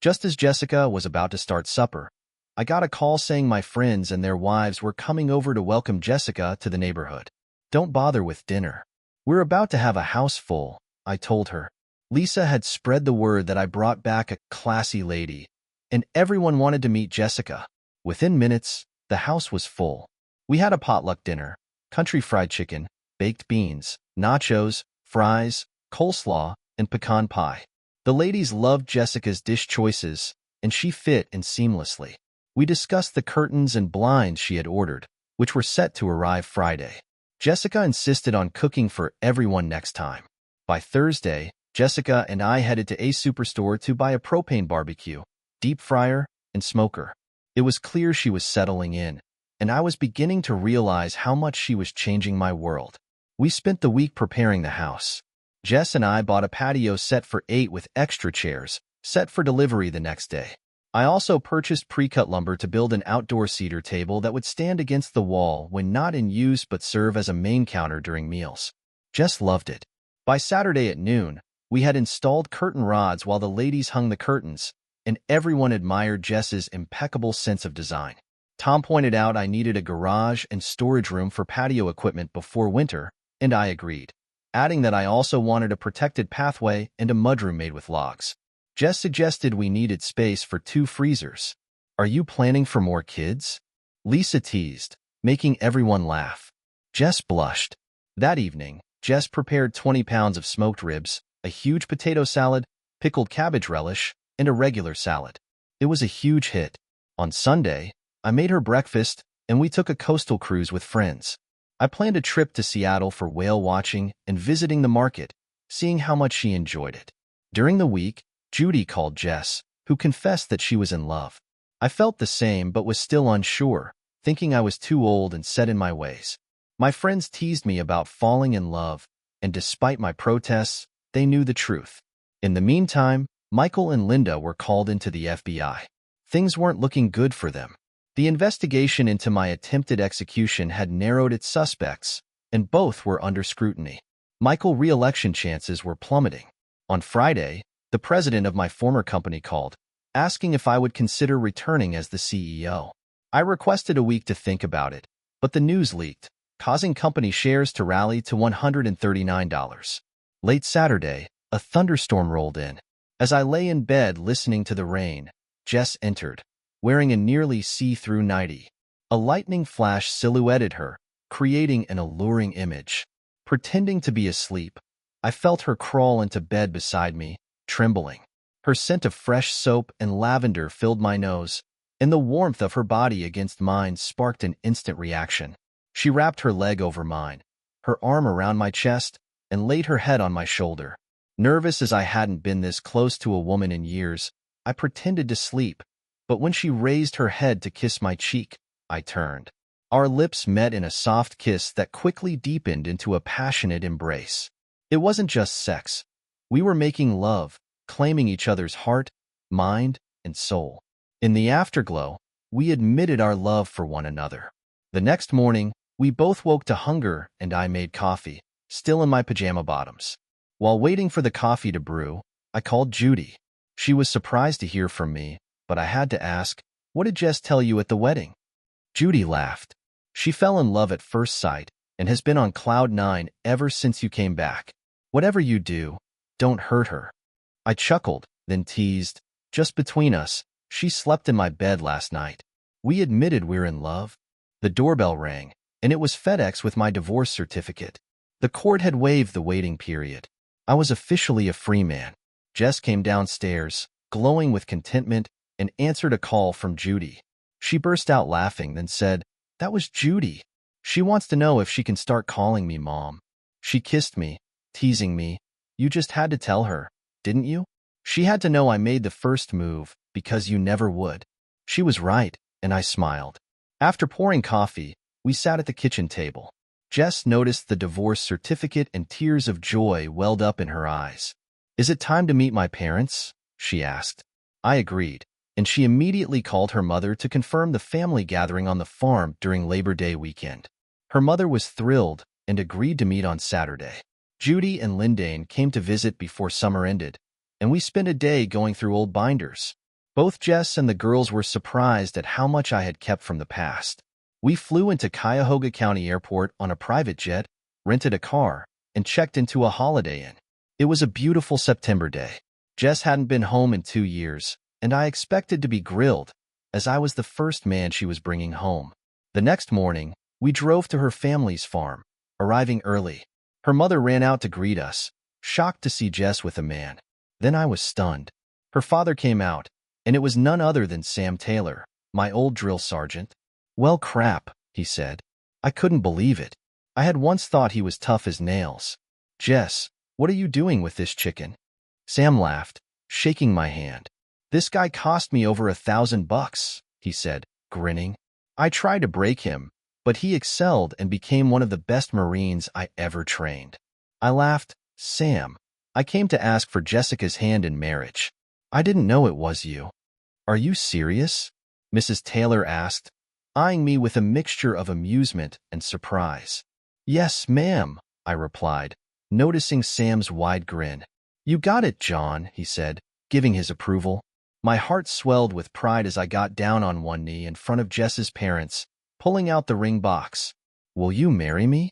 Speaker 1: Just as Jessica was about to start supper, I got a call saying my friends and their wives were coming over to welcome Jessica to the neighborhood. Don't bother with dinner. We're about to have a house full, I told her. Lisa had spread the word that I brought back a classy lady, and everyone wanted to meet Jessica. Within minutes, the house was full. We had a potluck dinner, country fried chicken, baked beans, nachos, fries, coleslaw, and pecan pie. The ladies loved Jessica's dish choices, and she fit in seamlessly. We discussed the curtains and blinds she had ordered, which were set to arrive Friday. Jessica insisted on cooking for everyone next time. By Thursday, Jessica and I headed to a superstore to buy a propane barbecue, deep fryer, and smoker. It was clear she was settling in, and I was beginning to realize how much she was changing my world. We spent the week preparing the house. Jess and I bought a patio set for 8 with extra chairs, set for delivery the next day. I also purchased pre-cut lumber to build an outdoor cedar table that would stand against the wall when not in use but serve as a main counter during meals. Jess loved it. By Saturday at noon, we had installed curtain rods while the ladies hung the curtains, and everyone admired Jess's impeccable sense of design. Tom pointed out I needed a garage and storage room for patio equipment before winter, and I agreed, adding that I also wanted a protected pathway and a mudroom made with logs. Jess suggested we needed space for 2 freezers. Are you planning for more kids? Lisa teased, making everyone laugh. Jess blushed. That evening, Jess prepared 20 pounds of smoked ribs, a huge potato salad, pickled cabbage relish, and a regular salad. It was a huge hit. On Sunday, I made her breakfast, and we took a coastal cruise with friends. I planned a trip to Seattle for whale watching and visiting the market, seeing how much she enjoyed it. During the week, Judy called Jess, who confessed that she was in love. I felt the same but was still unsure, thinking I was too old and set in my ways. My friends teased me about falling in love, and despite my protests, they knew the truth. In the meantime, Michael and Linda were called into the FBI. Things weren't looking good for them. The investigation into my attempted execution had narrowed its suspects, and both were under scrutiny. Michael's re-election chances were plummeting. On Friday, the president of my former company called, asking if I would consider returning as the CEO. I requested a week to think about it, but the news leaked, causing company shares to rally to $139. Late Saturday, a thunderstorm rolled in. As I lay in bed listening to the rain, Jess entered, wearing a nearly see-through nightie. A lightning flash silhouetted her, creating an alluring image. Pretending to be asleep, I felt her crawl into bed beside me, trembling. Her scent of fresh soap and lavender filled my nose, and the warmth of her body against mine sparked an instant reaction. She wrapped her leg over mine, her arm around my chest, and laid her head on my shoulder. Nervous as I hadn't been this close to a woman in years, I pretended to sleep, but when she raised her head to kiss my cheek, I turned. Our lips met in a soft kiss that quickly deepened into a passionate embrace. It wasn't just sex. We were making love, claiming each other's heart, mind, and soul. In the afterglow, we admitted our love for one another. The next morning, we both woke to hunger and I made coffee, still in my pajama bottoms. While waiting for the coffee to brew, I called Judy. She was surprised to hear from me, but I had to ask, "What did Jess tell you at the wedding?" Judy laughed. "She fell in love at first sight and has been on cloud nine ever since you came back. Whatever you do, don't hurt her." I chuckled, then teased, "Just between us, she slept in my bed last night. We admitted we're in love." The doorbell rang, and it was FedEx with my divorce certificate. The court had waived the waiting period. I was officially a free man. Jess came downstairs, glowing with contentment, and answered a call from Judy. She burst out laughing, then said, "That was Judy. She wants to know if she can start calling me Mom." She kissed me, teasing me. "You just had to tell her, didn't you? She had to know I made the first move because you never would." She was right, and I smiled. After pouring coffee, we sat at the kitchen table. Jess noticed the divorce certificate and tears of joy welled up in her eyes. "Is it time to meet my parents?" she asked. I agreed, and she immediately called her mother to confirm the family gathering on the farm during Labor Day weekend. Her mother was thrilled and agreed to meet on Saturday. Judy and Lindane came to visit before summer ended, and we spent a day going through old binders. Both Jess and the girls were surprised at how much I had kept from the past. We flew into Cuyahoga County Airport on a private jet, rented a car, and checked into a Holiday Inn. It was a beautiful September day. Jess hadn't been home in 2 years, and I expected to be grilled, as I was the first man she was bringing home. The next morning, we drove to her family's farm, arriving early. Her mother ran out to greet us, shocked to see Jess with a man. Then I was stunned. Her father came out, and it was none other than Sam Taylor, my old drill sergeant. "Well, crap," he said. I couldn't believe it. I had once thought he was tough as nails. "Jess, what are you doing with this chicken?" Sam laughed, shaking my hand. "This guy cost me over $1,000, he said, grinning. I tried to break him, but he excelled and became one of the best Marines I ever trained." I laughed. "Sam, I came to ask for Jessica's hand in marriage. I didn't know it was you." "Are you serious?" Mrs. Taylor asked, eyeing me with a mixture of amusement and surprise. "Yes, ma'am," I replied, noticing Sam's wide grin. "You got it, John," he said, giving his approval. My heart swelled with pride as I got down on one knee in front of Jess's parents, pulling out the ring box. "Will you marry me?"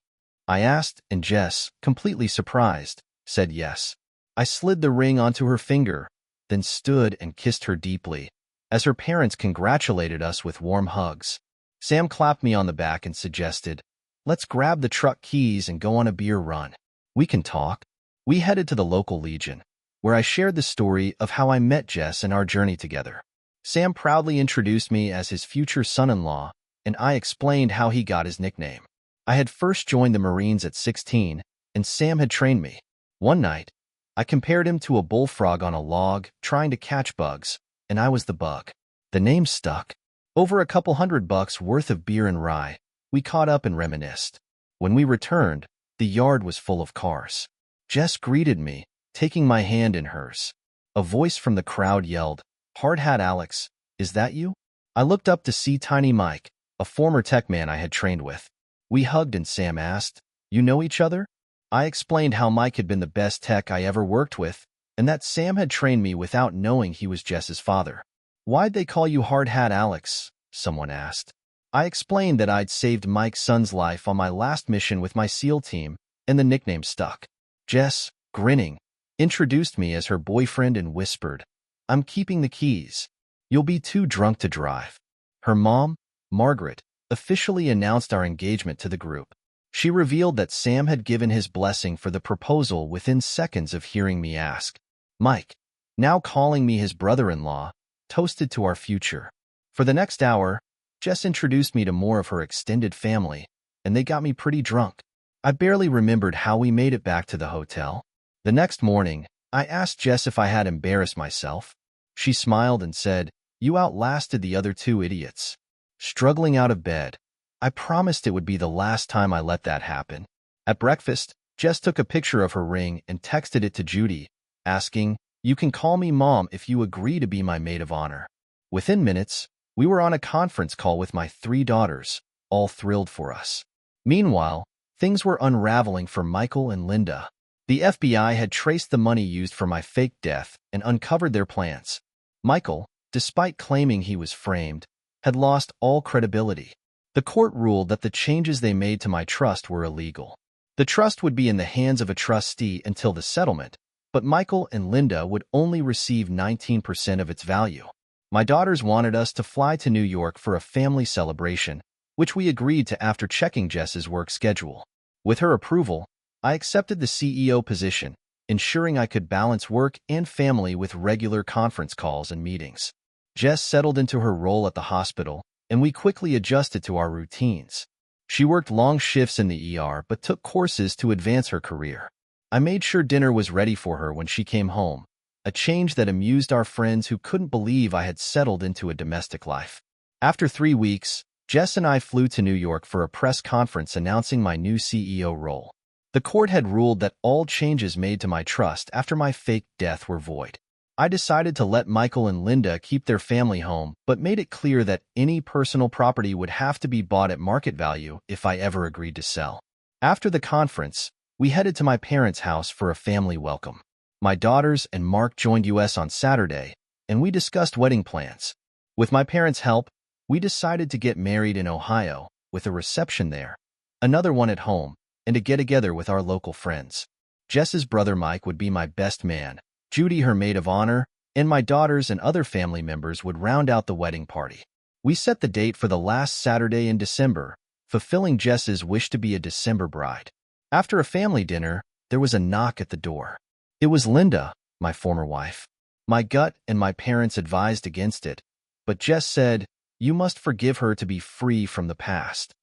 Speaker 1: I asked, and Jess, completely surprised, said yes. I slid the ring onto her finger, then stood and kissed her deeply, as her parents congratulated us with warm hugs. Sam clapped me on the back and suggested, "Let's grab the truck keys and go on a beer run. We can talk." We headed to the local Legion, where I shared the story of how I met Jess and our journey together. Sam proudly introduced me as his future son-in-law, and I explained how he got his nickname. I had first joined the Marines at 16, and Sam had trained me. One night, I compared him to a bullfrog on a log trying to catch bugs, and I was the bug. The name stuck. Over a couple $100 worth of beer and rye, we caught up and reminisced. When we returned, the yard was full of cars. Jess greeted me, taking my hand in hers. A voice from the crowd yelled, "Hard Hat Alex, is that you?" I looked up to see Tiny Mike, a former tech man I had trained with. We hugged and Sam asked, "You know each other?" I explained how Mike had been the best tech I ever worked with, and that Sam had trained me without knowing he was Jess's father. "Why'd they call you Hard Hat Alex?" someone asked. I explained that I'd saved Mike's son's life on my last mission with my SEAL team, and the nickname stuck. Jess, grinning, introduced me as her boyfriend and whispered, "I'm keeping the keys. You'll be too drunk to drive." Her mom, Margaret, officially announced our engagement to the group. She revealed that Sam had given his blessing for the proposal within seconds of hearing me ask. Mike, now calling me his brother-in-law, toasted to our future. For the next hour, Jess introduced me to more of her extended family, and they got me pretty drunk. I barely remembered how we made it back to the hotel. The next morning, I asked Jess if I had embarrassed myself. She smiled and said, "You outlasted the other two idiots." Struggling out of bed, I promised it would be the last time I let that happen. At breakfast, Jess took a picture of her ring and texted it to Judy, asking, "You can call me Mom if you agree to be my maid of honor." Within minutes, we were on a conference call with my 3 daughters, all thrilled for us. Meanwhile, things were unraveling for Michael and Linda. The FBI had traced the money used for my fake death and uncovered their plans. Michael, despite claiming he was framed, had lost all credibility. The court ruled that the changes they made to my trust were illegal. The trust would be in the hands of a trustee until the settlement, but Michael and Linda would only receive 19% of its value. My daughters wanted us to fly to New York for a family celebration, which we agreed to after checking Jess's work schedule. With her approval, I accepted the CEO position, ensuring I could balance work and family with regular conference calls and meetings. Jess settled into her role at the hospital, and we quickly adjusted to our routines. She worked long shifts in the ER but took courses to advance her career. I made sure dinner was ready for her when she came home, a change that amused our friends who couldn't believe I had settled into a domestic life. After 3 weeks, Jess and I flew to New York for a press conference announcing my new CEO role. The court had ruled that all changes made to my trust after my fake death were void. I decided to let Michael and Linda keep their family home, but made it clear that any personal property would have to be bought at market value if I ever agreed to sell. After the conference, we headed to my parents' house for a family welcome. My daughters and Mark joined us on Saturday, and we discussed wedding plans. With my parents' help, we decided to get married in Ohio, with a reception there, another one at home, and a get-together with our local friends. Jess's brother Mike would be my best man, Judy her maid of honor, and my daughters and other family members would round out the wedding party. We set the date for the last Saturday in December, fulfilling Jess's wish to be a December bride. After a family dinner, there was a knock at the door. It was Linda, my former wife. My gut and my parents advised against it, but Jess said, "You must forgive her to be free from the past."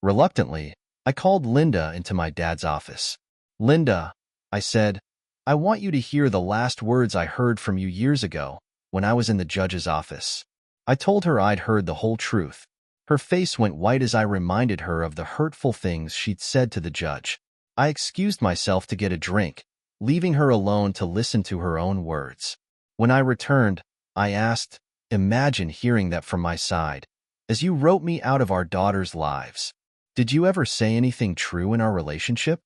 Speaker 1: Reluctantly, I called Linda into my dad's office. "Linda," I said, "I want you to hear the last words I heard from you years ago when I was in the judge's office." I told her I'd heard the whole truth. Her face went white as I reminded her of the hurtful things she'd said to the judge. I excused myself to get a drink, leaving her alone to listen to her own words. When I returned, I asked, "Imagine hearing that from my side, as you wrote me out of our daughters' lives. Did you ever say anything true in our relationship?"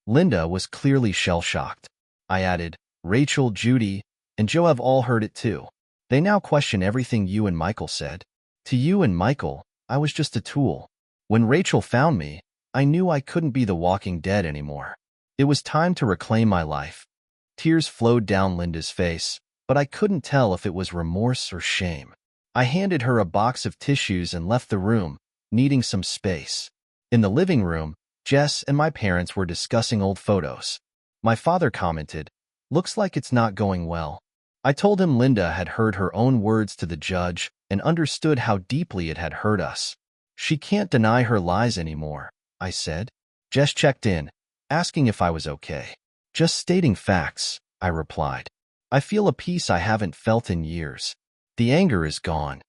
Speaker 1: Linda was clearly shell-shocked. I added, "Rachel, Judy, and Joe have all heard it too. They now question everything you and Michael said. To you and Michael, I was just a tool. When Rachel found me, I knew I couldn't be the walking dead anymore. It was time to reclaim my life." Tears flowed down Linda's face, but I couldn't tell if it was remorse or shame. I handed her a box of tissues and left the room, needing some space. In the living room, Jess and my parents were discussing old photos. My father commented, "Looks like it's not going well." I told him Linda had heard her own words to the judge and understood how deeply it had hurt us. "She can't deny her lies anymore," I said. Jess checked in, asking if I was okay. "Just stating facts," I replied. "I feel a peace I haven't felt in years. The anger is gone."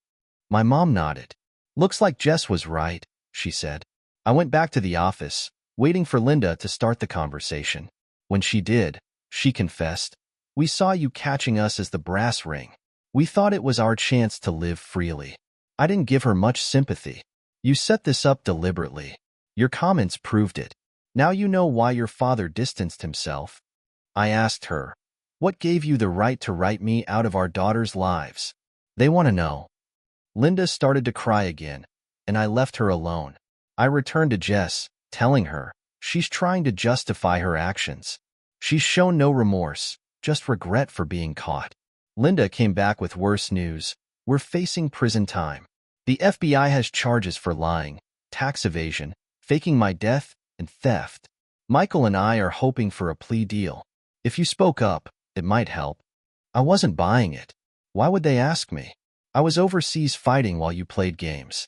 Speaker 1: My mom nodded. "Looks like Jess was right," she said. I went back to the office, waiting for Linda to start the conversation. When she did, she confessed, "We saw you catching us as the brass ring. We thought it was our chance to live freely." I didn't give her much sympathy. "You set this up deliberately. Your comments proved it. Now you know why your father distanced himself." I asked her, "What gave you the right to write me out of our daughters' lives? They want to know." Linda started to cry again, and I left her alone. I returned to Jess, telling her, "She's trying to justify her actions. She's shown no remorse, just regret for being caught." Linda came back with worse news. "We're facing prison time. The FBI has charges for lying, tax evasion, faking my death, and theft. Michael and I are hoping for a plea deal. If you spoke up, it might help." I wasn't buying it. Why would they ask me? I was overseas fighting while you played games.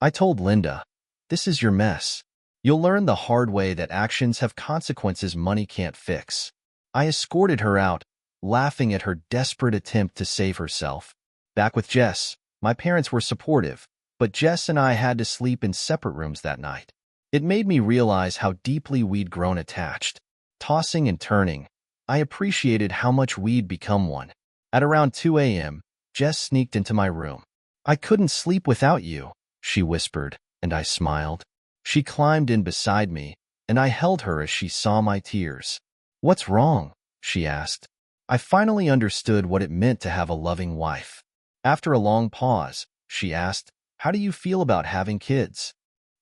Speaker 1: I told Linda, "This is your mess. You'll learn the hard way that actions have consequences money can't fix." I escorted her out, laughing at her desperate attempt to save herself. Back with Jess, my parents were supportive, but Jess and I had to sleep in separate rooms that night. It made me realize how deeply we'd grown attached. Tossing and turning, I appreciated how much we'd become one. At around 2 a.m., Jess sneaked into my room. "I couldn't sleep without you," she whispered, and I smiled. She climbed in beside me, and I held her as she saw my tears. "What's wrong?" she asked. I finally understood what it meant to have a loving wife. After a long pause, she asked, "How do you feel about having kids?"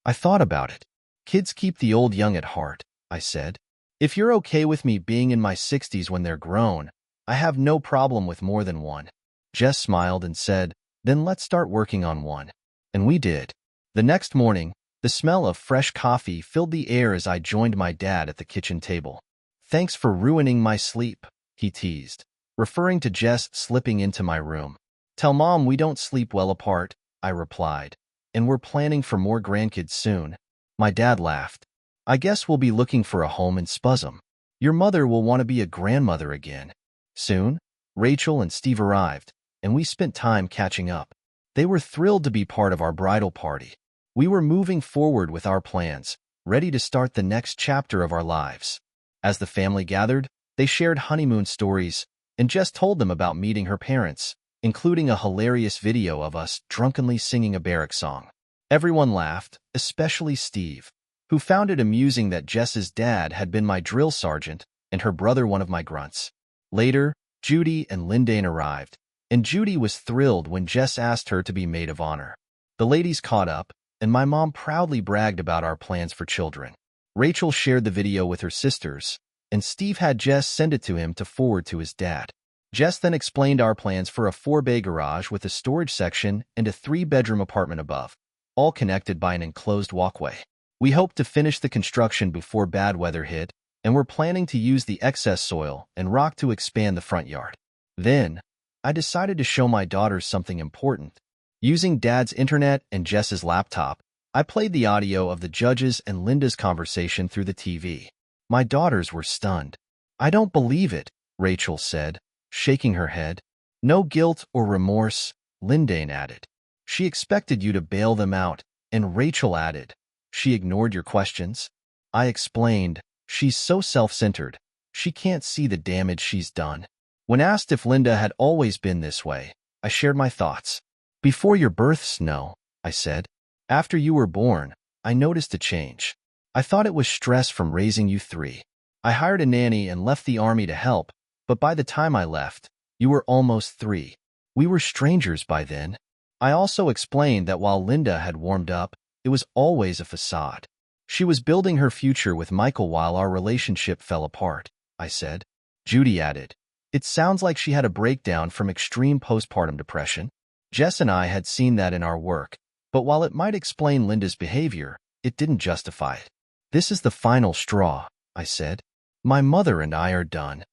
Speaker 1: I thought about it. "Kids keep the old young at heart," I said. "If you're okay with me being in my 60s when they're grown, I have no problem with more than one." Jess smiled and said, "Then let's start working on one." And we did. The next morning, the smell of fresh coffee filled the air as I joined my dad at the kitchen table. "Thanks for ruining my sleep," he teased, referring to Jess slipping into my room. "Tell Mom we don't sleep well apart," I replied, "and we're planning for more grandkids soon." My dad laughed. "I guess we'll be looking for a home in Spuzum. Your mother will want to be a grandmother again." Soon, Rachel and Steve arrived, and we spent time catching up. They were thrilled to be part of our bridal party. We were moving forward with our plans, ready to start the next chapter of our lives. As the family gathered, they shared honeymoon stories, and Jess told them about meeting her parents, including a hilarious video of us drunkenly singing a barrack song. Everyone laughed, especially Steve, who found it amusing that Jess's dad had been my drill sergeant and her brother one of my grunts. Later, Judy and Lindane arrived, and Judy was thrilled when Jess asked her to be maid of honor. The ladies caught up, and my mom proudly bragged about our plans for children. Rachel shared the video with her sisters, and Steve had Jess send it to him to forward to his dad. Jess then explained our plans for a 4-bay garage with a storage section and a 3-bedroom apartment above, all connected by an enclosed walkway. We hoped to finish the construction before bad weather hit, and were planning to use the excess soil and rock to expand the front yard. Then, I decided to show my daughters something important. Using Dad's internet and Jess's laptop, I played the audio of the judges and Linda's conversation through the TV. My daughters were stunned. "I don't believe it," Rachel said, shaking her head. "No guilt or remorse," Lindane added. "She expected you to bail them out," and Rachel added, "She ignored your questions." I explained, "She's so self-centered. She can't see the damage she's done." When asked if Linda had always been this way, I shared my thoughts. "Before your birth, Snow," I said. "After you were born, I noticed a change. I thought it was stress from raising you 3. I hired a nanny and left the army to help, but by the time I left, you were almost 3. We were strangers by then." I also explained that while Linda had warmed up, it was always a facade. She was building her future with Michael while our relationship fell apart, I said. Judy added, "It sounds like she had a breakdown from extreme postpartum depression." Jess and I had seen that in our work, but while it might explain Linda's behavior, it didn't justify it. "This is the final straw," I said. "My mother and I are done."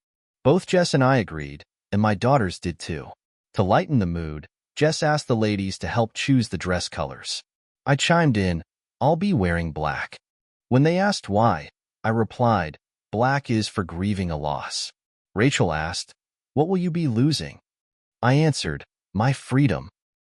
Speaker 1: Both Jess and I agreed, and my daughters did too. To lighten the mood, Jess asked the ladies to help choose the dress colors. I chimed in, "I'll be wearing black." When they asked why, I replied, "Black is for grieving a loss." Rachel asked, "What will you be losing?" I answered, "My freedom."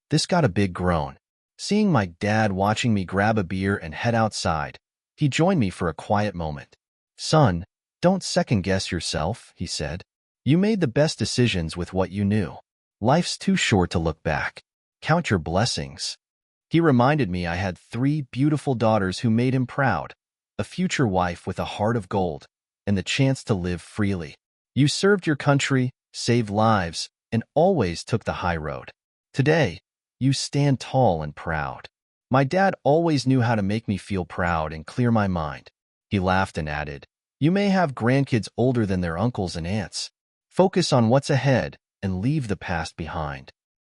Speaker 1: This got a big groan. Seeing my dad watching me grab a beer and head outside, he joined me for a quiet moment. "Son, don't second-guess yourself," he said. "You made the best decisions with what you knew. Life's too short to look back. Count your blessings." He reminded me I had 3 beautiful daughters who made him proud, a future wife with a heart of gold, and the chance to live freely. "You served your country, saved lives, and always took the high road. Today, you stand tall and proud." My dad always knew how to make me feel proud and clear my mind. He laughed and added, "You may have grandkids older than their uncles and aunts. Focus on what's ahead and leave the past behind."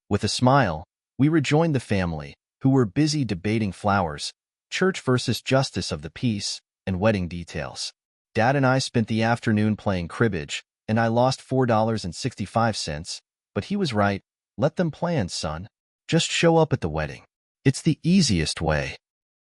Speaker 1: With a smile, we rejoined the family, who were busy debating flowers, church versus justice of the peace, and wedding details. Dad and I spent the afternoon playing cribbage, and I lost $4.65, but he was right. "Let them plan, son. Just show up at the wedding. It's the easiest way."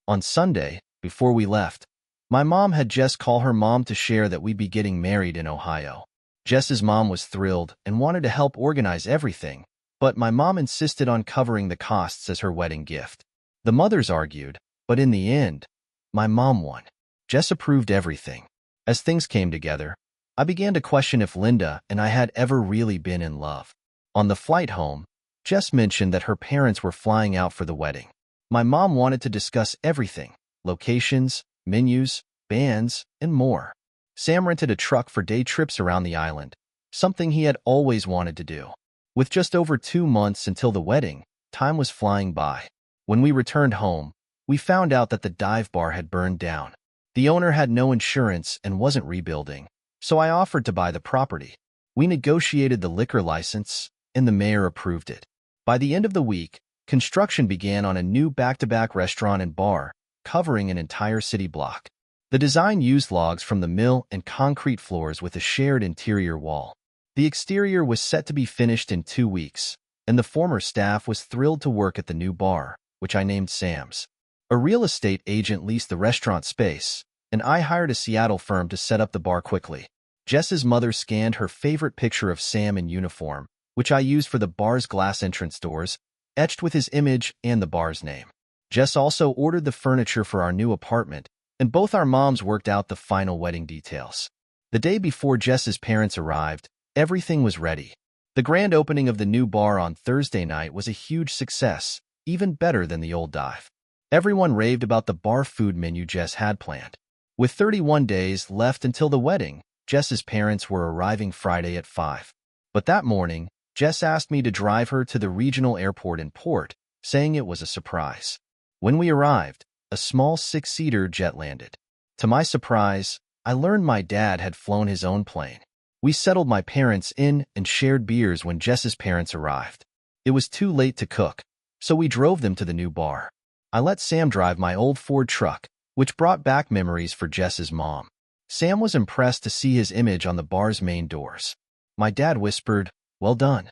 Speaker 1: On Sunday, before we left, my mom had Jess call her mom to share that we'd be getting married in Ohio. Jess's mom was thrilled and wanted to help organize everything, but my mom insisted on covering the costs as her wedding gift. The mothers argued, but in the end, my mom won. Jess approved everything. As things came together, I began to question if Linda and I had ever really been in love. On the flight home, Jess mentioned that her parents were flying out for the wedding. My mom wanted to discuss everything: locations, menus, bands, and more. Sam rented a truck for day trips around the island, something he had always wanted to do. With just over 2 months until the wedding, time was flying by. When we returned home, we found out that the dive bar had burned down. The owner had no insurance and wasn't rebuilding, so I offered to buy the property. We negotiated the liquor license, and the mayor approved it. By the end of the week, construction began on a new back-to-back restaurant and bar, covering an entire city block. The design used logs from the mill and concrete floors with a shared interior wall. The exterior was set to be finished in 2 weeks, and the former staff was thrilled to work at the new bar, which I named Sam's. A real estate agent leased the restaurant space, and I hired a Seattle firm to set up the bar quickly. Jess's mother scanned her favorite picture of Sam in uniform, which I used for the bar's glass entrance doors, etched with his image and the bar's name. Jess also ordered the furniture for our new apartment, and both our moms worked out the final wedding details. The day before Jess's parents arrived, everything was ready. The grand opening of the new bar on Thursday night was a huge success, even better than the old dive. Everyone raved about the bar food menu Jess had planned. With 31 days left until the wedding, Jess's parents were arriving Friday at 5. But that morning, Jess asked me to drive her to the regional airport in Port, saying it was a surprise. When we arrived, a small 6-seater jet landed. To my surprise, I learned my dad had flown his own plane. We settled my parents in and shared beers when Jess's parents arrived. It was too late to cook, so we drove them to the new bar. I let Sam drive my old Ford truck, which brought back memories for Jess's mom. Sam was impressed to see his image on the bar's main doors. My dad whispered, "Well done."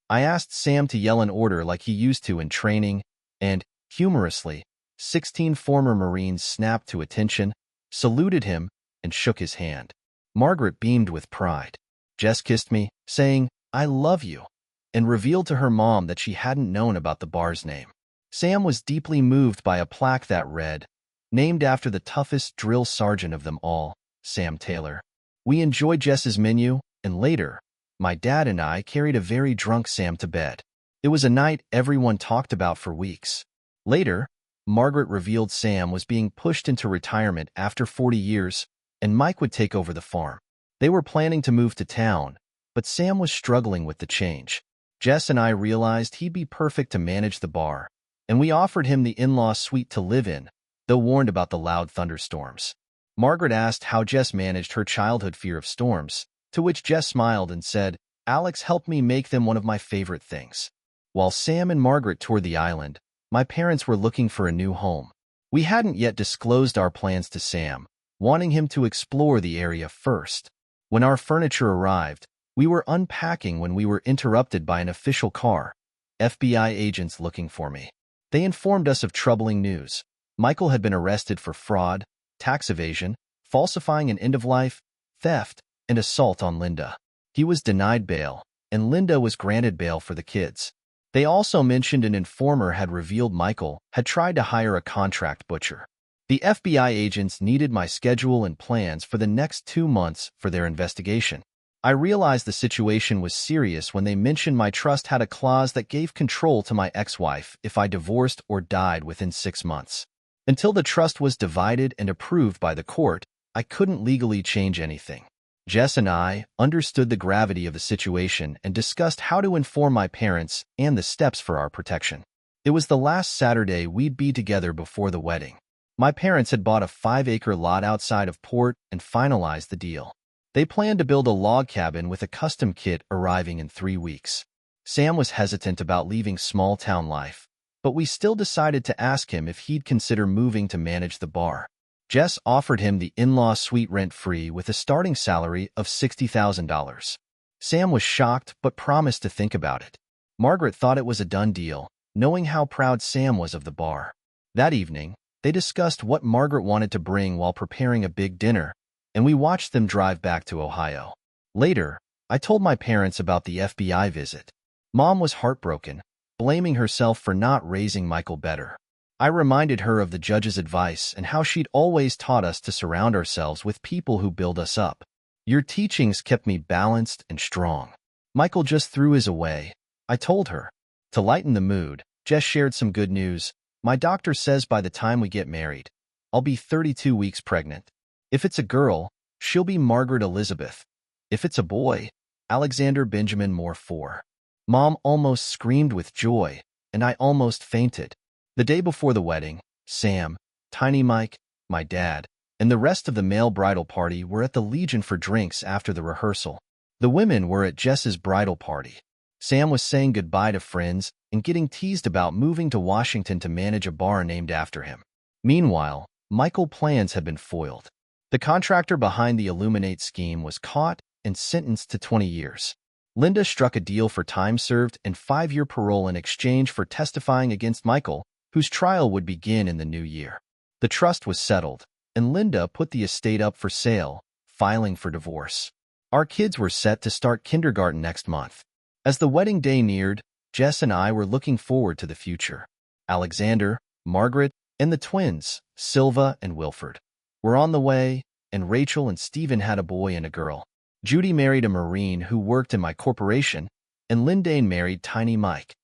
Speaker 1: I asked Sam to yell an order like he used to in training, and, humorously, 16 former Marines snapped to attention, saluted him, and shook his hand. Margaret beamed with pride. Jess kissed me, saying, "I love you," and revealed to her mom that she hadn't known about the bar's name. Sam was deeply moved by a plaque that read, "Named after the toughest drill sergeant of them all, Sam Taylor." We enjoyed Jess's menu, and later, my dad and I carried a very drunk Sam to bed. It was a night everyone talked about for weeks. Later, Margaret revealed Sam was being pushed into retirement after 40 years, and Mike would take over the farm. They were planning to move to town, but Sam was struggling with the change. Jess and I realized he'd be perfect to manage the bar, and we offered him the in-law suite to live in, though warned about the loud thunderstorms. Margaret asked how Jess managed her childhood fear of storms, to which Jess smiled and said, "Alex helped me make them one of my favorite things." While Sam and Margaret toured the island, my parents were looking for a new home. We hadn't yet disclosed our plans to Sam, wanting him to explore the area first. When our furniture arrived, we were unpacking when we were interrupted by an official car, FBI agents looking for me. They informed us of troubling news. Michael had been arrested for fraud, tax evasion, falsifying an end-of-life, theft, and assault on Linda. He was denied bail, and Linda was granted bail for the kids. They also mentioned an informer had revealed Michael had tried to hire a contract butcher. The FBI agents needed my schedule and plans for the next 2 months for their investigation. I realized the situation was serious when they mentioned my trust had a clause that gave control to my ex-wife if I divorced or died within 6 months. Until the trust was divided and approved by the court, I couldn't legally change anything. Jess and I understood the gravity of the situation and discussed how to inform my parents and the steps for our protection. It was the last Saturday we'd be together before the wedding. My parents had bought a 5-acre lot outside of Port and finalized the deal. They planned to build a log cabin with a custom kit arriving in 3 weeks. Sam was hesitant about leaving small-town life, but we still decided to ask him if he'd consider moving to manage the bar. Jess offered him the in-law suite rent-free with a starting salary of $60,000. Sam was shocked but promised to think about it. Margaret thought it was a done deal, knowing how proud Sam was of the bar. That evening, they discussed what Margaret wanted to bring while preparing a big dinner, and we watched them drive back to Ohio. Later, I told my parents about the FBI visit. Mom was heartbroken, blaming herself for not raising Michael better. I reminded her of the judge's advice and how she'd always taught us to surround ourselves with people who build us up. "Your teachings kept me balanced and strong." Michael just threw his away, I told her. To lighten the mood, Jess shared some good news. "My doctor says by the time we get married, I'll be 32 weeks pregnant. If it's a girl, She'll be Margaret Elizabeth. If it's a boy, Alexander Benjamin Moore IV. Mom almost screamed with joy, and I almost fainted. The day before the wedding, Sam, Tiny Mike, my dad, and the rest of the male bridal party were at the Legion for drinks after the rehearsal. The women were at Jess's bridal party. Sam was saying goodbye to friends and getting teased about moving to Washington to manage a bar named after him. Meanwhile, Michael's plans had been foiled. The contractor behind the Illuminate scheme was caught and sentenced to 20 years. Linda struck a deal for time served and 5-year parole in exchange for testifying against Michael, whose trial would begin in the new year. The trust was settled, and Linda put the estate up for sale, filing for divorce. Our kids were set to start kindergarten next month. As the wedding day neared, Jess and I were looking forward to the future. Alexander, Margaret, and the twins, Silva and Wilford, were on the way, and Rachel and Stephen had a boy and a girl. Judy married a Marine who worked in my corporation, and Lindane married Tiny Mike,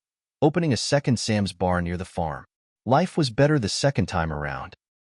Speaker 1: opening a second Sam's bar near the farm. Life was better the second time around.